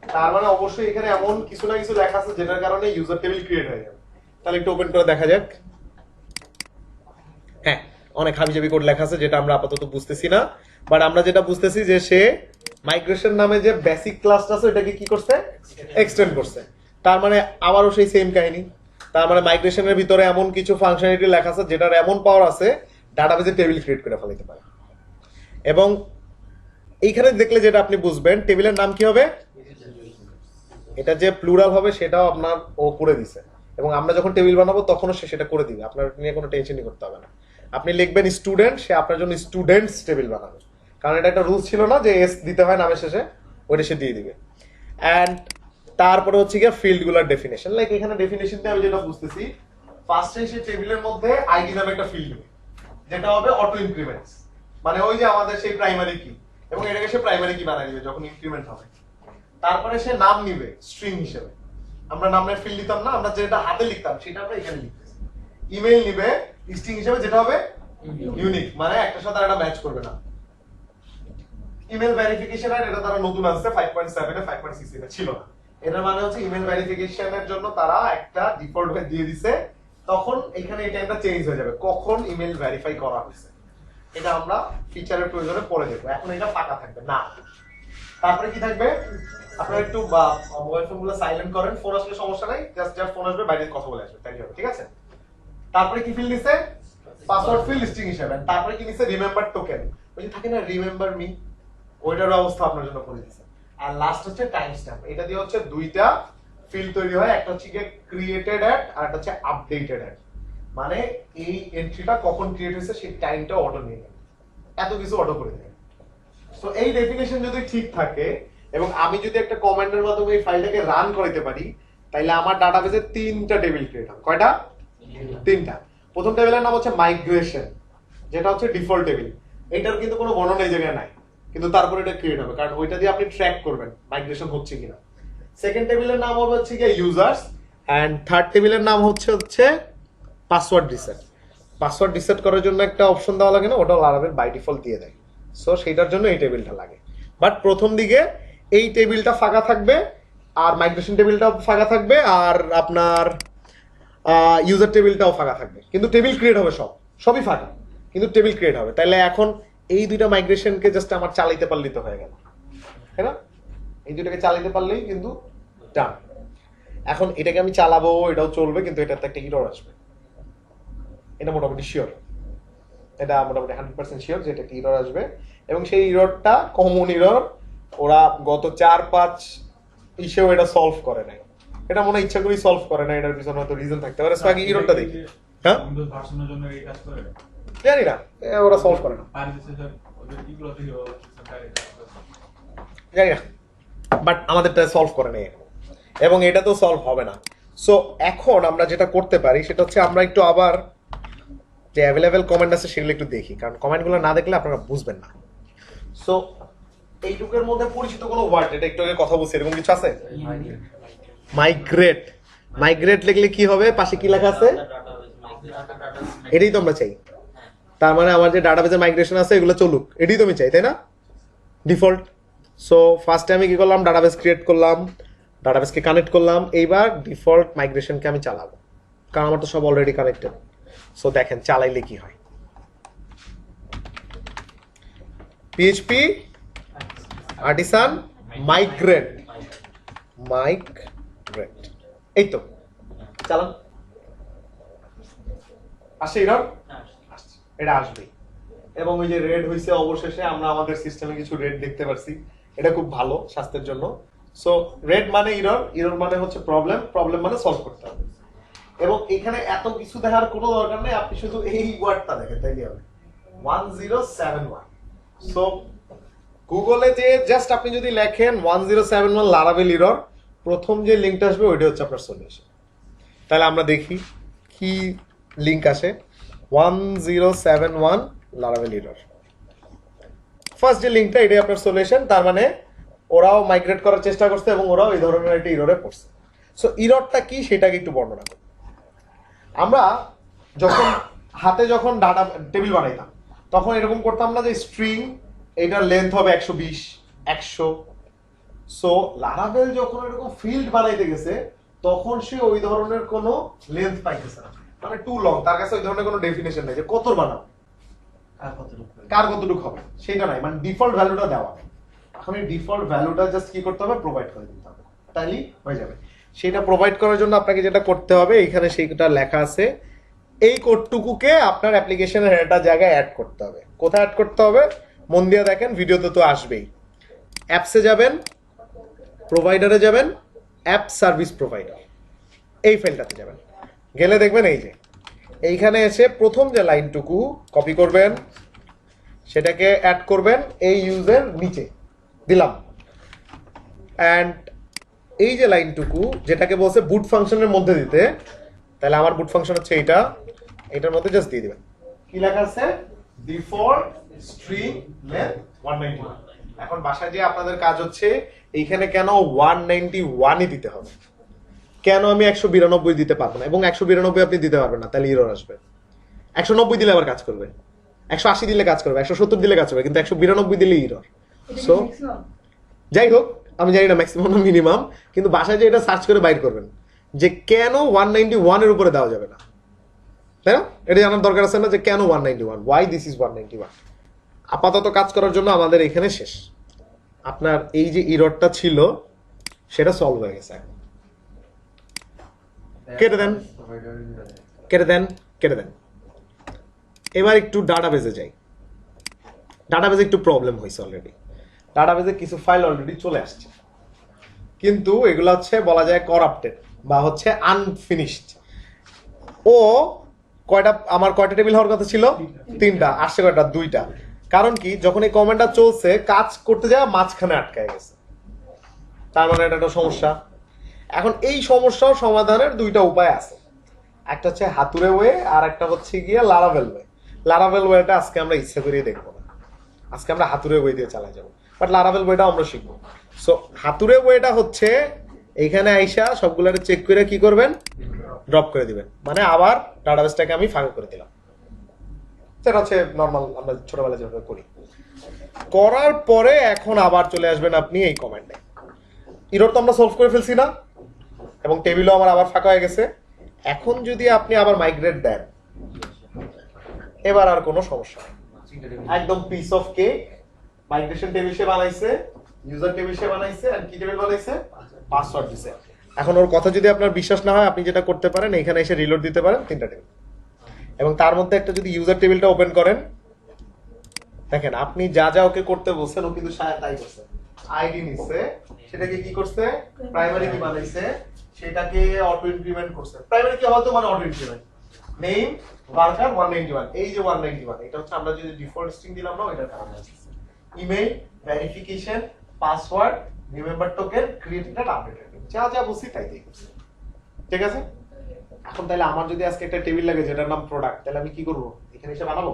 তার মানে অবশ্যই এখানে এমন কিছু না কিছু লেখা আছে যেটার কারণে ইউজার টেবিল ক্রিয়েট হয়ে যাবে। তাহলে একটু ওপেন করে দেখা যাক। হ্যাঁ, অনেক হাবিজাবি কোড লেখা আছে যেটা আমরা আপাতত বুঝতেছি না, বাট আমরা যেটা বুঝতেছি যে সে মাইগ্রেশন নামে যে বেসিক ক্লাসটা আছে এটাকে কি করছে, এক্সটেন্ড করছে। তার মানে আবারও সেই সেম কাহিনী। তার মানে মাইগ্রেশনের ভিতরে এমন কিছু ফাংশনালিটি লেখা আছে যেটার এমন পাওয়ার আছে ডাটাবেজে টেবিল ক্রিয়েট করে ফেলাইতে পারে। এবং এইখানে দেখলে যেটা আপনি বুঝবেন, টেবিলের নাম কি হবে, এটা যে প্লুরাল হবে সেটাও আপনার ও করে দিছে, এবং আমরা যখন টেবিল বানাবো তখনও সে সেটা করে দিবে, আপনার নিয়ে কোনো টেনশনই করতে হবে না। আপনি লিখবেন স্টুডেন্ট, সে আপনার জন্য স্টুডেন্টস টেবিল বানাবে, কারণ এটা একটা রুলস ছিল না যে এস দিতে হয় নামের শেষে, ওইটা সে দিয়ে দিবে। অ্যান্ড তারপরে হচ্ছে গিয়ে ফিল্ডগুলোর ডেফিনেশন। লাইক এখানে ডেফিনেশন দিয়ে আমি যেটা বুঝতেছি, ফার্স্টে সে টেবিলের মধ্যে আইডি নামে একটা ফিল্ড নেবে, যেটা হবে অটো ইনক্রিমেন্টস, মানে ওই যে আমাদের সেই প্রাইমারি কি, এবং এটাকে সে প্রাইমারি কি বানাই দিবে যখন ইনক্রিমেন্ট হবে। তারপরে সে নাম নিবে স্ট্রিং হিসেবে, আমরা নামের ফিল্ড দিতাম না, আমরা যেটা হাতে লিখতাম সেটা আমরা এখানে লিখতেছি। ইমেল নিবে স্ট্রিং হিসেবে, যেটা হবে ইউনিক, মানে একটার সাথে একটা ম্যাচ করবে না। ইমেল ভেরিফিকেশন, আর এটা তারা নতুন আসছে 5.7 এ, 5.6 এ ছিল না। এটার মানে হচ্ছে ইমেল ভেরিফিকেশনের জন্য তারা একটা ডিফল্ট ভাবে দিয়ে দিছে, তখন এখানে এই টাইমটা চেঞ্জ হয়ে যাবে কখন ইমেল ভেরিফাই করা হয়েছে। এটা আমরা ফিচারের প্রয়োজনে পরে দেখবো, এখন এটা ফাঁকা থাকবে না। তারপরে কি থাকবে, আপনারা একটু মোবাইল ফোনগুলো সাইলেন্ট করেন, ফোন আসলে সমস্যা নাই, জাস্ট যার ফোন আসবে বাইরে কথা বলে আসবে, তাই হবে, ঠিক আছে? তারপরে কি ফিল্ড নিছে, পাসওয়ার্ড ফিল্ড স্ট্রিং হিসেবে। তারপরে কি নিছে, রিমেম্বার টোকেন, ওই যে থাকে না রিমেম্বার মি, ওইটার অবস্থা আপনার জন্য করে দিছে। আর লাস্ট হচ্ছে টাইম স্ট্যাম্প, এটা দিয়ে হচ্ছে দুইটা ফিল্ড তৈরি হয়, একটা হচ্ছে ক্রিয়েটেড অ্যাট আর একটা হচ্ছে আপডেটেড অ্যাট, মানে এই এন্ট্রিটা কখন ক্রিয়েট হয়েছে সেই টাইমটা অটো নিয়ে নেয়, এত কিছু অটো করে দেয়। সো এই ডেফিনেশন যদি ঠিক থাকে এবং আমি যদি একটা কমান্ডের মাধ্যমে এই ফাইলটাকে রান করাইতে পারি, তাহলে আমার ডাটাবেজে 3টা টেবিল ক্রিয়েট হবে। কয়টা? 3টা। প্রথম টেবিলের নাম হচ্ছে মাইগ্রেশন, যেটা হচ্ছে ডিফল্ট টেবিল, এটার কিন্তু কোনো বর্ণনা এই জায়গায় নাই, কিন্তু তারপরে এটা ক্রিয়েট হবে, কারণ ওইটা দিয়ে আপনি ট্র্যাক করবেন মাইগ্রেশন হচ্ছে কিনা। সেকেন্ড টেবিলের নাম হবে হচ্ছে গিয়ে ইউজার্স, এন্ড থার্ড টেবিলের নাম হচ্ছে পাসওয়ার্ড রিসেট। পাসওয়ার্ড রিসেট করার জন্য একটা অপশন দেওয়া লাগে না, ওটা লারাভেল বাই ডিফল্ট দিয়ে দেয়। সো সেইটার জন্য এই টেবিলটা লাগে। বাট প্রথম দিকে এই টেবিলটা ফাঁকা থাকবে, আর মাইগ্রেশন টেবিলটাও ফাঁকা থাকবে, আর আপনার ইউজার টেবিলটাও ফাঁকা থাকবে, কিন্তু টেবিল ক্রিয়েট হবে, সবই ফাঁকা, কিন্তু টেবিল ক্রিয়েট হবে। তাহলে এখন এই দুইটা মাইগ্রেশনকে জাস্ট আমার চালাইতে পারলেই তো হয়ে গেল, তাই না? এই দুইটাকে চালাইতে পারলেই কিন্তু ডান। এখন এটাকে আমি চালাবো, এটাও চলবে, কিন্তু এটাতে একটা ইরর আসবে, এটা মোটামুটি শিওর, এটা মোটামুটি 100% শিওর যে এটা একটা ইরর আসবে। এবং সেই ইররটা কমন ইরর, ওরা গত 4-5 ইসেও এটা সলভ করে নাই, এটা মনে হয় ইচ্ছা করেই সলভ করে না, এটার পিছনে হয়তো রিজন থাকতে পারে। আগে ইররটা দেখি। হ্যাঁ, উইন্ডোজ ভার্সনের জন্য এই কাজ করে জানি না, ওরা সলভ করে না, আর স্যার ওদের কিগুলো থেকে জানি না, বাট আমাদেরটা সলভ করে নেই এবং এটা তো সলভ হবে না। সো এখন আমরা যেটা করতে পারি সেটা হচ্ছে আমরা একটু আবার যে অ্যাভেলেবেল কমেন্ট আছে সেগুলো একটু দেখি, কারণ কমেন্টগুলো না দেখলে আপনারা বুঝবেন না। সো এইটুকের মধ্যে পরিচিত কোনো ওয়ার্ড, এটা একটু আগে কথা বলছি, এরকম কিছু আছে? মাইগ্রেট। মাইগ্রেট লিখলে কি হবে? পাশে কি লেখা আছে? এটাই তো আমরা চাই। তার মানে আমার যে ডাটাবেজের মাইগ্রেশন আছে এগুলো চলুক, এটাই তো আমি চাই, তাই না? ডিফল্ট। সো ফার্স্টে আমি কি করলাম? ডাটাবেস ক্রিয়েট করলাম, ডাটাবেসকে কানেক্ট করলাম, এইবার ডিফল্ট মাইগ্রেশনকে আমি চালাবো, কারণ আমার তো সব অলরেডি কানেক্টেড। সো দেখেন চালাইলে কি হয়। পিএইচপি আর্টিসান মাইগ্রেট, মাইগ্রেট, এই তো চালান। আসে এরর, এটা আসবে। এবং ওই যে রেড হইছে, অবশেষে আমরা আমাদের সিস্টেমে কিছু রেড দেখতে পারছি, এটা খুব ভালো স্বাস্থ্যের জন্য। সো রেড মানে ইরর, ইরর মানে হচ্ছে প্রবলেম, প্রবলেম মানে সলভ করতে হবে। এবং এখানে এত কিছু দেখার কোনো দরকার নেই, আপনি শুধু এই ওয়ার্ডটা দেখেন, তাইলে হবে 1071। সো গুগলে যে জাস্ট আপনি যদি লেখেন 1071 লারাভেল ইরর, প্রথম যে লিঙ্কটা আসবে ওইটা হচ্ছে আপনার সলিউশন। তাহলে আমরা দেখি কি লিঙ্ক আসে। 1071 লারাভেল ইরর, ফার্স্ট যে লিঙ্কটা এটাই আপনার সলিউশন। তার মানে ওরাও মাইগ্রেট করার চেষ্টা করছে এবং ওরাও এই ধরনের একটা ইররে পড়ছে। সো ইররটা কি সেটাকে একটু বর্ণনা করি। আমরা যখন হাতে যখন ডাটা টেবিল বানাইতাম তখন এরকম করতাম না যে স্ট্রিং এটার লেন্থ হবে 120, 100। সো লারাভেল যখন এরকম ফিল্ড বানাইতে গেছে তখন সে ওই ধরনের কোনো লেন্থ পাইতেছে না, মানে টু লং, তার কাছে ওই ধরনের কোনো ডেফিনেশন নেই যে কত বানাবো, কার কতটুকু হবে সেটা নাই, মানে ডিফল্ট ভ্যালুটা দেওয়া। এখন এই ডিফল্ট ভ্যালুটা জাস্ট কি করতে হবে? প্রোভাইড করে দিতে হবে, তাইলেই হয়ে যাবে। সেটা প্রোভাইড করার জন্য আপনাকে যেটা করতে হবে, এখানে সেইটা লেখা আছে, এই কোডটুকুকে আপনার অ্যাপ্লিকেশনের একটা জায়গায় অ্যাড করতে হবে। কোথায় অ্যাড করতে হবে? মন দিয়ে দেখেন, ভিডিওতে তো আসবেই। অ্যাপসে যাবেন, প্রোভাইডারে যাবেন, অ্যাপ সার্ভিস প্রোভাইডার, এই ফাইলটাতে যাবেন, গেলে দেখবেন এই যে এইখানে এসে প্রথম যে লাইনটুকু কপি করবেন, সেটাকে অ্যাড করবেন এই ইউজের নিচে দিলাম। অ্যান্ড এই যে লাইনটুকু যেটাকে বলছে বুট ফাংশনের মধ্যে দিতে, তাহলে আমার বুট ফাংশন হচ্ছে এইটা, এটার মধ্যে জাস্ট দিয়ে দিবেন। কি লেখা আছে? Default string length 191। এখন বাসায় যে আপনাদের কাজ হচ্ছে এইখানে কেন 191ই দিতে হবে, কেন আমি 192 দিতে পারবো না? এবং 192 আপনি দিতে পারবেন না, তাহলে ইরর আসবে। 190 দিলে আবার কাজ করবে, 180 দিলে কাজ করবে, 170 দিলে কাজ করবে, কিন্তু 192 দিলে ইরর। সো যাই হোক, আমি জানি না ম্যাক্সিমাম না মিনিমাম, কিন্তু বাসায় যে এটা সার্চ করে বাইর করবেন যে কেন 191 এর উপরে দেওয়া যাবে না, তাই না? এটা জানার দরকার আছে না যে কেন 191, ওয়াই দিস ইজ 191। আপাতত কাজ করার জন্য আমাদের এখানে শেষ। আপনার এই যে ইররটা ছিল সেটা সলভ হয়ে গেছে। কেটে দেন, কেটে দেন, কেটে দেন। এবার একটু ডাটাবেজে যাই। ডাটাবেজে একটু প্রবলেম হয়েছে অলরেডি, ডাটাবেজে কিছু ফাইল অলরেডি চলে আসছে, কিন্তু এগুলো হচ্ছে বলা যায় করাপ্টেড বা হচ্ছে আনফিনিশড। ও কয়টা, আমার কয়টা টেবিল হওয়ার কথা ছিল? 3টা, আসছে কয়টা? 2টা। কারণ কি, যখন এই কমেন্টটা চলছে কাজ করতে যাওয়া মাঝখানে আটকায় গেছে, তার মানে এটা একটা সমস্যা। এখন এই সমস্যার সমাধানের 2টা উপায় আছে, একটা হচ্ছে হাতুড়ে ওয়ে আর একটা হচ্ছে গিয়ে লারাভেল ওয়ে। লারাভেল ওয়েটা আজকে আমরা ইচ্ছা করিয়ে দেখবো না, আজকে আমরা হাতুড়ে ওয়ে দিয়ে চালাই যাবো, বাট লারাভেল ওয়েটা আমরা শিখবো। সো হাতুড়ে ওয়েটা হচ্ছে এইখানে আইসা সবগুলো চেক করে কি করবেন? ড্রপ করে দিবেন, মানে আবার ডাটাবেসটাকে আমি ফাঁকা করে দিলাম। সেটা হচ্ছে নর্মাল আমরা ছোটবেলায় যেভাবে করি। করার পরে এখন আবার চলে আসবেন আপনি এই কমান্ডে। এরর তো আমরা সলভ করে ফেলছি না, এবং টেবিলও আমার আবার ফাঁকা হয়ে গেছে। এখন যদি আপনি আবার মাইগ্রেট দেন, এবার আর কোনো সমস্যা নেই, একদম piece of cake. Migration table সে বানাইছে, ইউজার টেবিল সে বানাইছে, আর কি টেবিল বানাইছে, পাসওয়ার্ড দিছে। এখন ওর কথা যদি আপনার বিশ্বাস না হয়, আপনি যেটা করতে পারেন, এখানে এসে রিলোড দিতে পারেন 3টা টেবিল, এবং তার মধ্যে একটা যদি ইউজার টেবিলটা ওপেন করেন, দেখেন আপনি যা যা ওকে করতে বলছেন ও কিন্তু তাই করছে। আইডি নিছে, সেটাকে কি করছে, প্রাইমারি কি বানাইছে, সেটাকে অটো ইনক্রিমেন্ট করছে। প্রাইমারি কি হয়তো মানে অটো ইনক্রিমেন্ট, নেম ওয়ার্কার 191, এই যে 191 এটা হচ্ছে আমরা যদি ডিফল্ট স্ট্রিং দিলাম না, এটার কারণে email verification, password, remember token, create একটা আপডেট, যা যা বলছি তাই দিয়ে করছে। ঠিক আছে, এখন তাহলে আমার যদি আজকে একটা টেবিল লাগে যেটার নাম প্রোডাক্ট, তাহলে আমি কি করব, এখানে এসে বানাবো?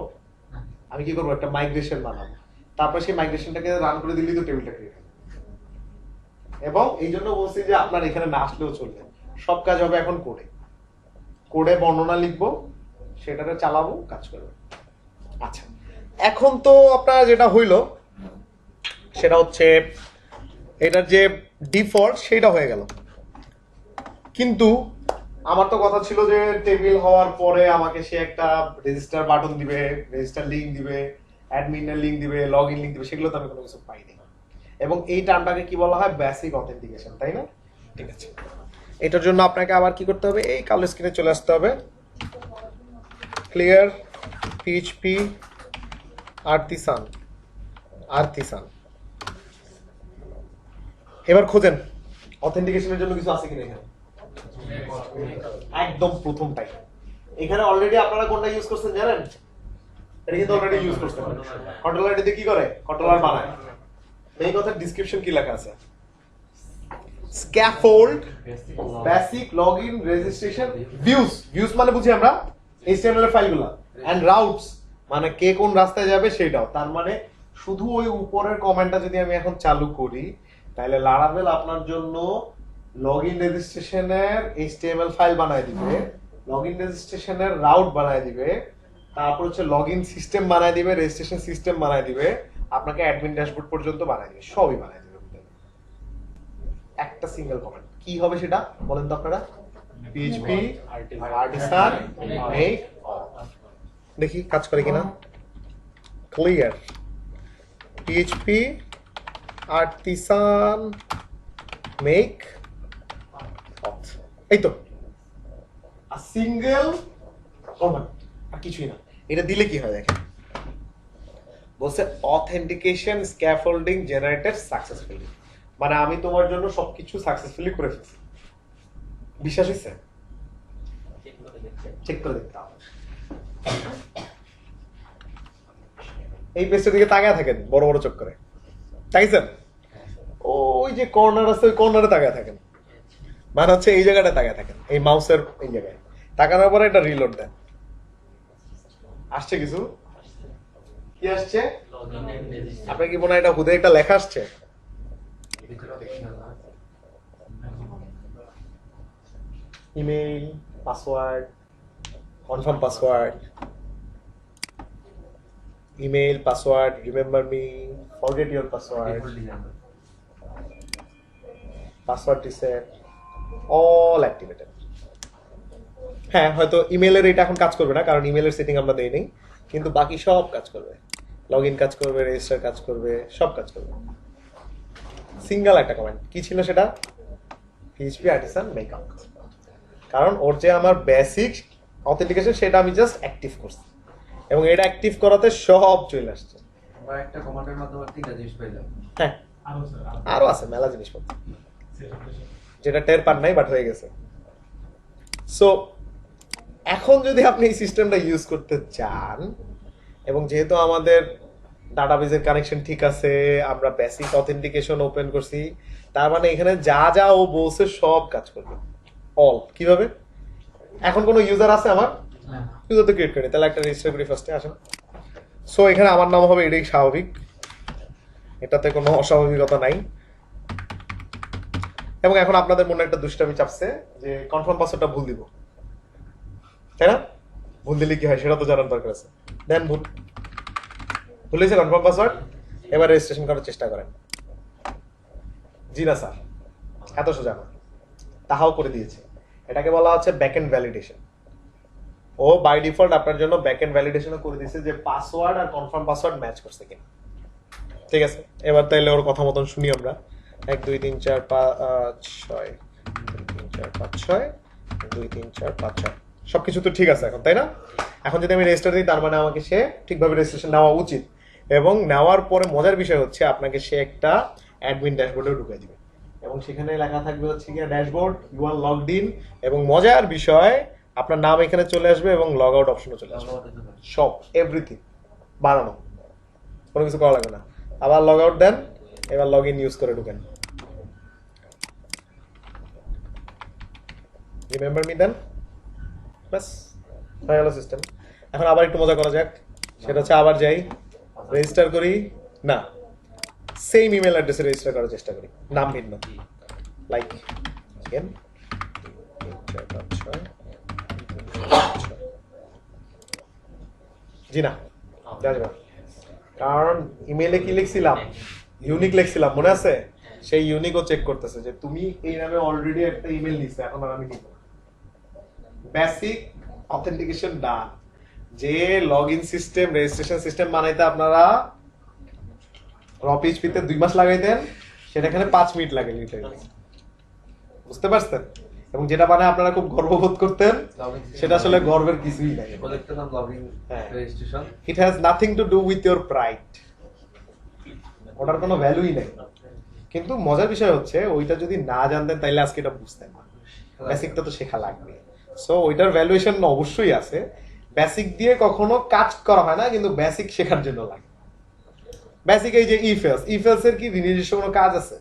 আমি কি করবো, একটা মাইগ্রেশন বানাবো, তারপর সেই মাইগ্রেশনটাকে রান করে দিলেই তো টেবিলটা ক্রিয়েট হবে। এবং এই জন্য বলছি যে আপনার এখানে না আসলেও চলবে, সব কাজ হবে এখন কোডে। কোডে বর্ণনা লিখবো, সেটাতে চালাবো, কাজ করবে। আচ্ছা, এখন তো আপনার যেটা হইলো সেটা হচ্ছে এটার যে ডিফল্ট সেটা হয়ে গেল, কিন্তু আমার তো কথা ছিল যে টেবিল হওয়ার পরে আমাকে সে একটা রেজিস্টার বাটন দিবে, রেজিস্টার লিংক দিবে, অ্যাডমিনের লিংক দিবে, লগ ইন লিংক দিবে, সেগুলো তো আমি কোনো কিছু পাইনি। এবং এই টার্মটাকে কি বলা হয়, বেসিক অথেন্টিকেশন, তাই না? ঠিক আছে, এটার জন্য আপনাকে আবার কি করতে হবে, এই কালো স্ক্রিনে চলে আসতে হবে, ক্লিয়ার পিএইচপি আর্টিসান। এবার খোঁজেন অথেন্টিকেশনের জন্য কিছু আছে কিনা এখানে। একদম প্রথমটাই, এখানে অলরেডি আপনারা কোনটা ইউজ করছেন জানেন? এটা কিন্তু অলরেডি ইউজ করছেন। কন্ট্রোলার এটাতে কি করে, কন্ট্রোলার বানায়। এই কথার ডেসক্রিপশন কি লেখা আছে, scaffold, basic login, registration, views মানে বুঝি আমরা HTML এর ফাইলগুলো, এন্ড রাউটস মানে কে কোন রাস্তায় যাবে সেটাও। তার মানে শুধু ওই উপরের কমেন্টটা যদি আমি এখন চালু করি, তাহলে লারাভেল আপনার জন্য লগইন রেজিস্ট্রেশনের HTML ফাইল বানায় দিবে, লগইন রেজিস্ট্রেশনের রাউট বানায় দিবে, তারপর হচ্ছে লগইন সিস্টেম বানায় দিবে, রেজিস্ট্রেশন সিস্টেম বানায় দিবে, আপনাকে অ্যাডমিন ড্যাশবোর্ড পর্যন্ত বানায় দিবে, সবই বানায় দিবে একটা সিঙ্গেল কমেন্ট। কি হবে সেটা বলেন তো আপনারা? পিএইচপি আর্টিসান মেক, দেখি কাজ করে কিনা। ক্লিয়ার পিএইচপি আর্টিসান মেক, এই তো সিঙ্গেল কমেন্ট, আর কিছুই না। এটা দিলে কি হয় দেখেন, বলছে অথেন্টিকেশন স্ক্যাফোল্ডিং জেনারেটেড সাকসেসফুলি, মানে আমি তোমার জন্য সবকিছু সাকসেসফুলি করে ফেলছি। বিশ্বাস হয়েছে? চেক করে দেখতে হবে। এই পেজটার দিকে তাকায় থাকেন বড় বড় চোখ করে, তাইছেন? ওই যে কর্নার আছে, ওই কর্নারে তাকায় থাকেন, মানে হচ্ছে এই জায়গাটা তাকায় থাকেন, এই মাউসের এই জায়গায় তাকানোর পরে এটা রিলোড দেন। আসছে কিছু? কি আসছে? আপনার কি মনে হয় এটা হুদে একটা লেখা আসছে? Email, password, confirm password, email, password, remember me, forget your password, password reset, all activated. হ্যাঁ, হয়তো ইমেইলের এটা এখন কাজ করবে না, কারণ ইমেইলের সেটিং আমরা দেই নাই, কিন্তু বাকি সব কাজ করবে, লগ ইন কাজ করবে, রেজিস্টার কাজ করবে, সব কাজ করবে। সিঙ্গেল একটা কমেন্ট কি ছিল সেটা, পিএইচপি আর্টিসান মেকআপ, কারণ ওর যে আমার বেসিক অথেন্টিকেশন সেটা আমি জাস্ট অ্যাক্টিভ করছি, এবং এটা অ্যাক্টিভ করাতে সব চলে আসছে। আমরা একটা কমান্ডের মাধ্যমে 3টা জিনিস পাইলাম। হ্যাঁ, আরো স্যার আরো আছে মেলা জিনিসপত্র যেটা টের পান নাই, বাট হয়ে গেছে। সো এখন যদি আপনি এই সিস্টেমটা ইউজ করতে চান, এবং যেহেতু আমাদের ডাটাবেজের কানেকশন ঠিক আছে, আমরা বেসিক অথেন্টিকেশন ওপেন করছি, তার মানে এখানে যা যা ও বলছে সব কাজ করবে, অল। কিভাবে? এখন কোনো ইউজার আছে আমার, ইউজার তো ক্রিয়েট করি, তাহলে একটা রেজিস্টার করি ফার্স্টে, আসেন। সো এখানে আমার নাম হবে, এটাই স্বাভাবিক, এটাতে কোনো অস্বাভাবিকতা নাই। এবং এখন আপনাদের মনে একটা দুষ্টামি চাপছে যে কনফার্ম পাসওয়ার্ডটা ভুল দিব, তাই না? ভুল দিলে কি হয় সেটা তো জানার দরকার আছে। দেন ভুল হয়েছে কনফার্ম পাসওয়ার্ড, এবার রেজিস্ট্রেশন করার চেষ্টা করেন। জি না স্যার, এত সোজা না, তাহাও করে দিয়েছে। এটাকে বলা হচ্ছে ব্যাকএন্ড ভ্যালিডেশন। ও বাই ডিফল্ট আপনার জন্য ব্যাকএন্ড ভ্যালিডেশনও করে দিয়েছে যে পাসওয়ার্ড আর কনফার্ম পাসওয়ার্ড ম্যাচ করছে কিনা। ঠিক আছে, এবার তাইলে ওর কথা মতন শুনি আমরা। 1 2 3 4 5 6 3 4 5 6 2 3 4 5 6 সবকিছু তো ঠিক আছে এখন, তাই না? এখন যদি আমি রেজিস্টার দিই তার মানে আমাকে সে ঠিকভাবে রেজিস্ট্রেশন নেওয়া উচিত, এবং নেওয়ার পরে মজার বিষয় হচ্ছে আপনাকে সে একটা অ্যাডমিন ড্যাশবোর্ডেও ঢুকিয়ে দিবে, এবং সেখানে লেখা থাকবে হচ্ছে গিয়ে dashboard you are logged in, এবং মজার বিষয় আপনার নাম এখানে চলে আসবে এবং লগ আউট অপশনও চলে আসবে, সব এভরিথিং বানানো, কোনো কিছু করা লাগবে না। আবার লগ আউট দেন, এবার লগ ইন ইউজ করে ঢুকেন। রিমেম্বার মি দেন, বাস হয়ে গেল সিস্টেম। এখন আবার একটু মজা করা যাক, সেটা হচ্ছে আবার যাই রেজিস্টার করি, না সেম ইমেল অ্যাড্রেসে রেজিস্টার করার চেষ্টা করি, নাম ভিন্ন, লাইক জি না যাবে না, কারণ ইমেলে কি লিখছিলাম, ইউনিক লিখছিলাম মনে আছে, সেই ইউনিকও চেক করতেছে যে তুমি এই নামে অলরেডি একটা ইমেল নিছো, এখন আর আমি নিব না। বেসিক অথেন্টিকেশন ডান। যে লগইন সিস্টেম রেজিস্ট্রেশন সিস্টেম বানাইতে আপনারা রপিএইচপিতে 2 মাস লাগাইতেন, সেটা এখানে 5 মিনিট লাগে লিটারালি, বুঝতে পারছেন? এবং যেটা বানায় আপনারা খুব গর্ববোধ করতেন, সেটা আসলে গর্বের কিছুই নাই। প্রজেক্টের নাম login registration. It has nothing to do with your pride, ওটার কোনো ভ্যালুই নাই। কিন্তু মজার বিষয় হচ্ছে ওইটা যদি না জানতেন তাইলে আজকে এটা বুঝতেন না, বেসিকটা তো শেখা লাগবে। সো ওইটার ভ্যালুয়েশন অবশ্যই আছে। বেসিক দিয়ে কখনো কাজ করা হয় না, কিন্তু বেসিক শেখার জন্য লাগে। বেসিক এই যে ইফ এলস এর কি নিজস্ব কোনো কাজ আছে?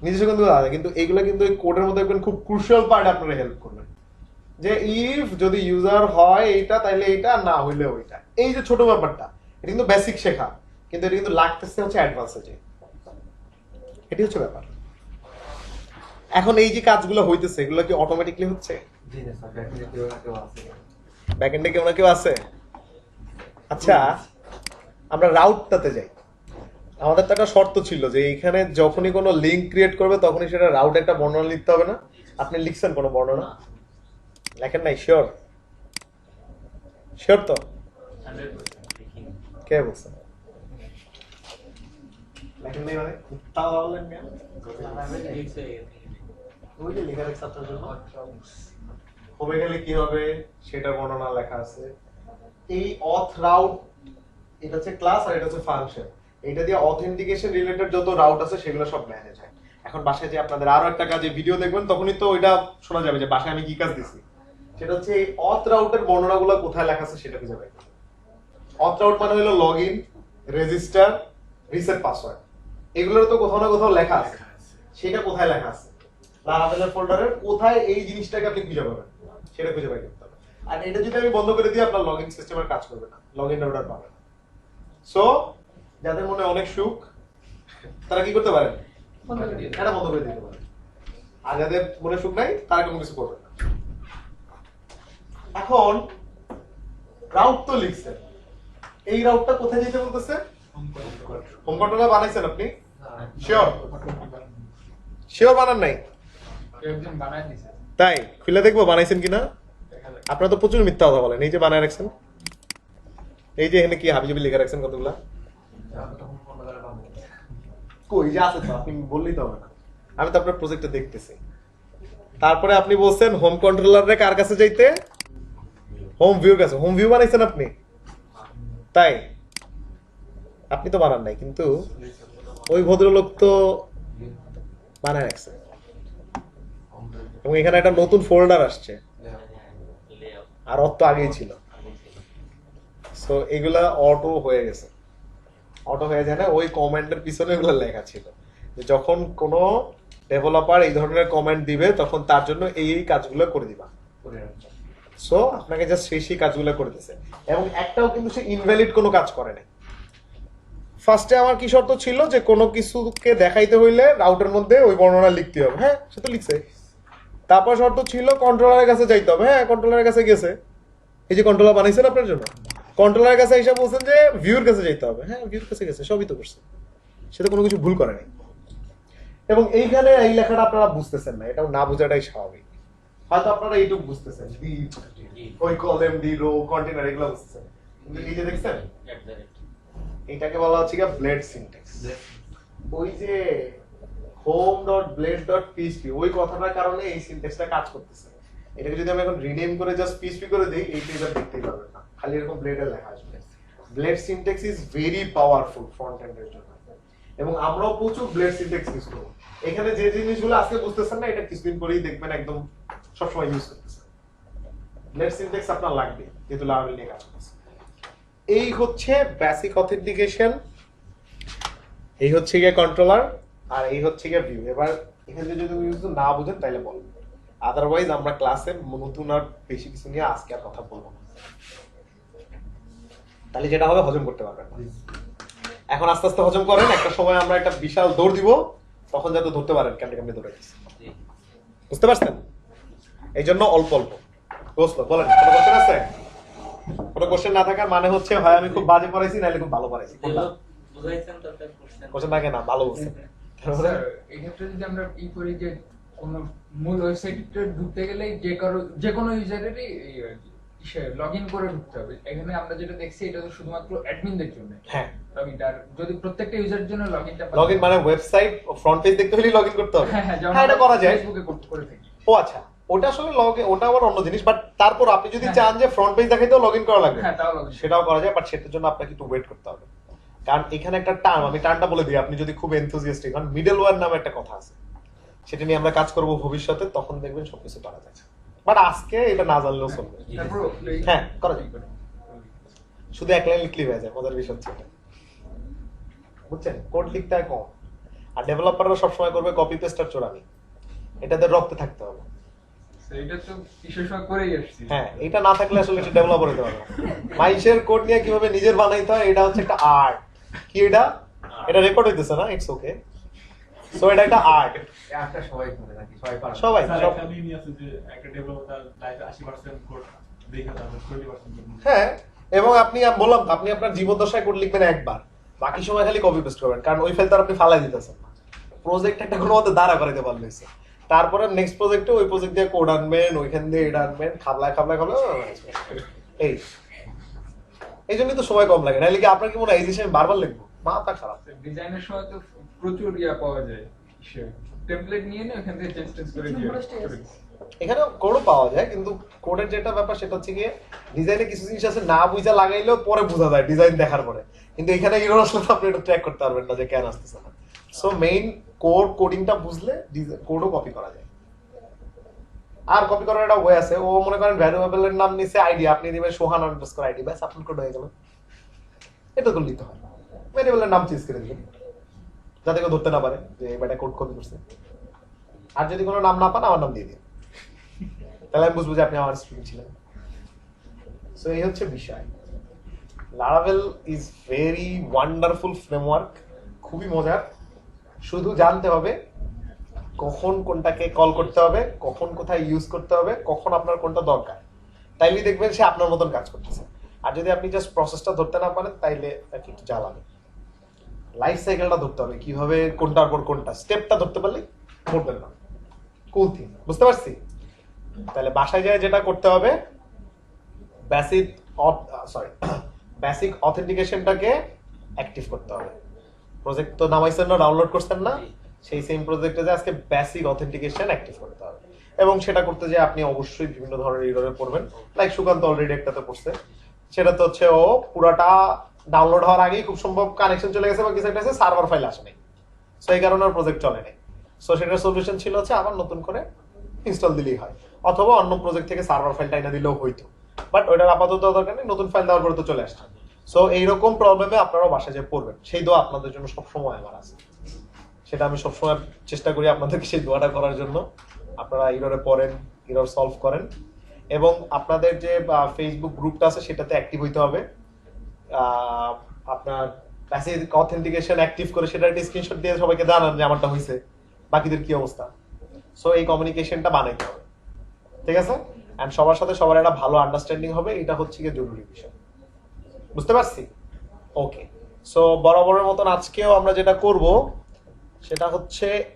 নিজস্ব কিন্তু আছে, কিন্তু এগুলো কিন্তু এই কোডের মধ্যে একদম খুব ক্রুশিয়াল পার্ট আপনারা হেল্প করবেন। যে ইফ যদি ইউজার হয় এইটা তাইলে এইটা, না হইলে ওইটা, এই যে ছোট ব্যাপারটা, এটা কিন্তু বেসিক শেখা, কিন্তু এটা কিন্তু লাগতেছে হচ্ছে অ্যাডভান্সে যে, এটি হচ্ছে ব্যাপার। এখন এই যে কাজগুলো হইতেছে এগুলো কি অটোমেটিকলি হচ্ছে? জি না স্যার, ব্যাকএন্ডে কেউ না কেউ আছে। ব্যাকএন্ডে কেউ না কেউ আছে। আচ্ছা, আমরা রাউটটাতে যাই। আমাদের তো একটা শর্ত ছিল যে এইখানে যখনই কোনো লিঙ্ক ক্রিয়েট করবে তখনই সেটা রাউট একটা বর্ণনা লিখতে হবে না? আপনি লিখছেন কোনো বর্ণনা? লেখেন নাই? শিওর? শিওর তো? 100% লিখিনি। কে বলছে? লেখেন নাই মানে? তাও বললেন কেন? Mix হয়ে গেছে। ওই যে লেখা রাখছে আপনার জন্য। হবে গেলে কি হবে সেটা বর্ণনা লেখা আছে। এই অথ রাউট, এটা হচ্ছে ক্লাস আর এটা হচ্ছে ফাংশন। এটা দিয়ে অথেন্টিকেশন রিলেটেড যত রাউট আছে সেগুলো সব ম্যানেজ হয়। এখন বাসায় যে আপনাদের আরো একটা কাজে ভিডিও দেখবেন তখনই তো ওইটা শোনা যাবে যে বাসায় আমি কি কাজ দিছি। সেটা হচ্ছে এই অথ রাউটের বর্ণনাগুলো কোথায় লেখা আছে সেটা খুঁজে বের করুন। অথ রাউট মানে হলো লগইন, রেজিস্টার, রিসেট পাসওয়ার্ড, এগুলোর তো কোথাও না কোথাও লেখা আছে। সেটা কোথায় লেখা আছে? লারাভেলের ফোল্ডারের কোথায় এই জিনিসটাকে আপনি খুঁজে পাবেন সেটা খুঁজে বের করতে হবে। আর এটা যদি আমি বন্ধ করে দিই আপনার লগইন সিস্টেমের কাজ করবে না, লগইন রাউটার পাবে না। সো যাদের মনে অনেক সুখ তারা কি করতে পারেন? এটা বন্ধ করে দিতে পারেন। আর যাদের মনে সুখ নাই তারা কোনো কিছু করবে না। এখন রাউট তো লিখছেন, এই রাউটটা কোথায় যেতে বলতেছে? হোম কন্ট্রোলার বানাইছেন আপনি? শিওর? শিওর বানান নাই? একজন বানায় দিছে। তাই খুলে দেখবো বানাইছেন কিনা। আপনারা তো প্রচুর মিথ্যা কথা বলেন। এই যে বানায় রাখছেন, এই যে এখানে কি হাবিজাবি লিখে রাখছেন কতগুলা, তখন কোন জায়গায় পাবো? কই যে আছে তো, আপনি বললেই তো হবে না। আমি তো আপনার প্রজেক্টটা দেখতেছি। তারপরে আপনি বলছেন হোম কন্ট্রোলারে কার কাছে যাইতে? হোম ভিউর কাছে। হোম ভিউ বানাইছেন আপনি? তাই আপনি তো বানান নাই, কিন্তু ওই ভদ্রলোক তো বানায় রাখছে। এবং এখানে একটা নতুন ফোল্ডার আসছে, Layout আর অত তো আগেই ছিল। আগে ছিল। সো এগুলা অটো হয়ে গেছে। অটো হয়ে যায় না, ওই কমেন্টের পিছনে এগুলো লেখা ছিল যে যখন কোনো ডেভেলপার এই ধরনের কমেন্ট দিবে তখন তার জন্য এই এই কাজগুলো করে দিবা। সো আপনাকে জাস্ট সেই কাজগুলো করে দিছে, এবং একটাও কিন্তু সে ইনভ্যালিড কোনো কাজ করে নাই। ফার্স্টে আমার কি শর্ত ছিল যে কোনো কিছুকে দেখাইতে হইলে রাউটের মধ্যে ওই বর্ণনা লিখতে হবে, হ্যাঁ সে তো লিখছে। তারপর শর্ত ছিল কন্ট্রোলারের কাছে যাইতে হবে, হ্যাঁ কন্ট্রোলারের কাছে গেছে। এই যে কন্ট্রোলার বানাইছেন আপনার জন্য, কন্ট্রোলারের কাছে এসে বলছেন যে ভিউর কাছে যেতে হবে। হ্যাঁ, ভিউর কাছে গেছে, সবই তো করছে, সে তো কোনো কিছু ভুল করে নাই। এবং এইখানে এই লেখাটা আপনারা বুঝতেছেন না, এটাও না বোঝাটাই স্বাভাবিক। হয়তো আপনারা এইটুকু বুঝতেছেন, ওই কলাম দি রো কন্টেনার এগুলো বুঝতেছেন, কিন্তু এই যে দেখছেন এটাকে বলা হচ্ছে কি ব্লেড সিনট্যাক্স। ওই যে home.blade.php ওই কথাটার কারণে এই সিনট্যাক্সটা কাজ করতেছে। এটাকে যদি আমি এখন রিনেম করে জাস্ট php করে দেই, এইটা এবার দেখতেই পারবেন না, খালি এরকম ব্লেডের লেখা আসবে। Blade syntax is very powerful front এন্ডের জন্য, এবং আমরাও প্রচুর ব্লেড সিনট্যাক্স ইউজ করব। এখানে যে জিনিসগুলো আজকে বুঝতেছেন না, এটা কিছুদিন পরেই দেখবেন একদম সবসময় ইউজ করতেছেন। ব্লেড সিনট্যাক্স আপনার লাগবে যেহেতু লারাভেল নিয়ে কাজ করতেছে। এই হচ্ছে বেসিক অথেন্টিকেশন, এই হচ্ছে গিয়ে কন্ট্রোলার, আর এই হচ্ছে গিয়ে ভিউ। এবার এখানে যদি তুমি কিছু না বুঝেন তাহলে বলুন, আদারওয়াইজ আমরা ক্লাসে নতুন আর বেশি কিছু নিয়ে আজকে আর কথা বলবো না, তাহলে যেটা হবে হজম করতে পারবেন না। এখন আস্তে আস্তে হজম করেন, একটা সময় আমরা একটা বিশাল দৌড় দিব, তখন যাতে ধরতে পারেন কেমনে কেমনে দৌড়াইতেছে, বুঝতে পারছেন? এই জন্য অল্প অল্প বলেন। কোনো কোশ্চেন আছে? কোনো কোশ্চেন না থাকার মানে হচ্ছে হয় আমি খুব বাজে পড়াইছি, নাহলে খুব ভালো পড়াইছি। বুঝাইছেন তো একটা কোশ্চেন কোশ্চেন থাকে না, ভালো বুঝছেন। স্যার এই ক্ষেত্রে যদি আমরা করি যে কোন মূল ওয়েবসাইটে ঢুকতে গেলে যে কোনো ইউজারেরই লগ ইন করে ঢুকতে হবে। এখানে আমরা যেটা দেখছি এটা তো শুধুমাত্র অ্যাডমিনদের জন্য। হ্যাঁ, লগইন আর যদি প্রত্যেকটা ইউজারের জন্য লগইনটা লগইন মানে ওয়েবসাইট ফ্রন্ট পেজ দেখতে হলে লগইন করতে হবে। হ্যাঁ, হ্যাঁ, এটা করা যায় ফেসবুকে করে থাকি। ও আচ্ছা, ওটা আসলে ওটা আবার অন্য জিনিস, বাট তারপর আপনি যদি চান যে ফ্রন্ট পেজ দেখাইতেও লগইন করা লাগবে, হ্যাঁ তাও লগইন সেটাও করা যায়, বাট সেটার জন্য আপনাকে একটু ওয়েট করতে হবে। কারণ এখানে একটা টার্ম, আমি টার্মটা বলে দিই, আপনি যদি খুব এনথুজিয়াস্টিক হন, মিডলওয়্যার নামে একটা কথা আছে, সেটা নিয়ে আমরা কাজ করব ভবিষ্যতে, তখন দেখবেন সবকিছু করা যাচ্ছে। বাট আজকে এটা না জানলেও চলবে। তারপর হ্যাঁ, করা যায়, শুধু এক লাইন লিখলেই হয়ে যায়। মজার বিষয় হচ্ছে এটা, বুঝছেন? কোড লিখতে হয় কম, আর ডেভেলপাররা সবসময় করবে কপি পেস্ট আর চোরামি, এটাতে রক্তে থাকতে হবে। এটা তো বিশেষ করেই আসছি। হ্যাঁ, এটা না থাকলে আসলে এটা ডেভেলপার হতে পারবে না। মাইশের কোড নিয়ে কিভাবে নিজের বানাইতে হয়, এটা হচ্ছে একটা আর্ট। কি এটা রেকর্ড হইতেছে না? It's okay. সো এটা একটা আর্ট, একটা সবাই করে নাকি সবাই পারে? সবাই স্যার সব। একটা মিমি আছে যে একটা ডেভেলপার তার লাইফে 80% কোড দেখে তারপর 20% কোড হ্যাঁ, এবং আপনি বললাম আপনি আপনার জীবদ্দশায় কোড লিখবেন একবার, বাকি সময় খালি কপি পেস্ট করবেন, কারণ ওই ফাইল তো আপনি ফালাই দিতেছেন না। প্রজেক্ট একটা কোনো মতে দাঁড়া করাইতে পারলে হইছে। তারপরে নেক্সট প্রজেক্টে ওই প্রজেক্ট দিয়ে কোড আনবেন, ওইখান দিয়ে এটা আনবেন, খাবলায় এই জন্যই তো সময় কম লাগে। নাহলে কি আপনার কি মনে হয় এই জিনিস আমি বারবার লিখবো? মাথা খারাপ। ডিজাইনের সময় তো প্রচুর পাওয়া যায়, টেমপ্লেট নিয়ে নিয়ে ওখান থেকে চেঞ্জ করে দিয়ে এখানে কোডও পাওয়া যায়, কিন্তু কোডের যেটা ব্যাপার সেটা হচ্ছে গিয়ে ডিজাইনে কিছু জিনিস আছে না বুঝা লাগাইলেও পরে বোঝা যায় ডিজাইন দেখার পরে, কিন্তু এখানে এরর আসলে তো আপনি এটা ট্র্যাক করতে পারবেন না যে কেন আসতেছে না। সো মেইন কোডিংটা বুঝলে কোডও কপি করা যায়। আর কপি করার একটা ওয়ে আছে, ও মনে করেন ভ্যারিয়েবলের নাম নিছে আইডি, আপনি দিবেন সোহান আন্ডারস্কোর আইডি, ব্যাস আপনার কোড হয়ে গেল। এটা করলেই তো হয়, ভ্যারিয়েবলের নাম চেঞ্জ করে দিবেন যাতে কেউ ধরতে না পারে যে এটা কোড কপি করছে। আর যদি কোনো নাম না পান আমার নাম দিয়ে দিন, তাহলে আমি বুঝবো যে আপনি আমার স্টুডেন্ট ছিলেন। সো এই হচ্ছে বিষয়। Laravel is very wonderful framework, খুবই মজার। শুধু জানতে হবে কখন কোনটাকে কল করতে হবে, কখন কোথায় ইউজ করতে হবে, কখন আপনার কোনটা দরকার, তাইলে দেখবেন সে আপনার মতন কাজ করতেছে। আর যদি আপনি জাস্ট প্রসেসটা ধরতে না পারেন তাইলে একটু জ্বালাবে। লাইফ সাইকেলটা ধরতে হবে, কিভাবে কোনটার পর কোনটা, স্টেপটা ধরতে পারলে করবেন না। কুল থিং, বুঝতে পারছি? তাহলে বাসায় যায় যেটা করতে হবে, বেসিক অথেন্টিকেশনটাকে অ্যাক্টিভ করতে হবে। প্রজেক্ট তো নামাইছেন না, ডাউনলোড করছেন না, সেই সেম প্রজেক্টে যে আজকে বেসিক অথেন্টিকেশন অ্যাক্টিভ করতে হবে। এবং সেটা করতে যে আপনি অবশ্যই বিভিন্ন ধরনের এররে পড়বেন, লাইক সুকান্ত অলরেডি একটাতে পড়ছে, সেটা তো হচ্ছে ও পুরাটা ডাউনলোড হওয়ার আগেই খুব সম্ভব কানেকশন চলে গেছে বা কিছু একটা আছে, সার্ভার ফাইল আসে নাই, সো এই কারণে ওর প্রজেক্ট চলে নাই। সো সেটার সলিউশন ছিল হচ্ছে আবার নতুন করে ইনস্টল দিলেই হয়, অথবা অন্য প্রজেক্ট থেকে সার্ভার ফাইলটা এনে দিলেও হইতো, বাট ওইটার আপাতত দরকার নেই, নতুন ফাইল দেওয়ার পরে তো চলে আসছে। সো এইরকম প্রবলেমে আপনারাও বাসায় যে পড়বেন, সেই দোয়া আপনাদের জন্য সবসময় আমার আছে, সেটা আমি সবসময় চেষ্টা করি আপনাদেরকে সেই দোয়াটা করার জন্য। আপনারা এররে পড়েন, এরর সলভ করেন, এবং আপনাদের যে ফেসবুক গ্রুপটা আছে সেটাতে অ্যাক্টিভ হইতে হবে। আপনার বেসিক অথেন্টিকেশন অ্যাক্টিভ করে সেটা একটা স্ক্রিনশট দিয়ে সবাইকে জানান যে আমারটা হয়েছে, বাকিদের কি অবস্থা। সো এই কমিউনিকেশনটা বানাইতে হবে, ঠিক আছে? এন্ড সবার সাথে সবার একটা ভালো আন্ডারস্ট্যান্ডিং হবে, এটা হচ্ছে কি জরুরি বিষয়। বুঝতে পারছি? ওকে, সো বরাবরের মতন আজকেও আমরা যেটা করব সেটা হচ্ছে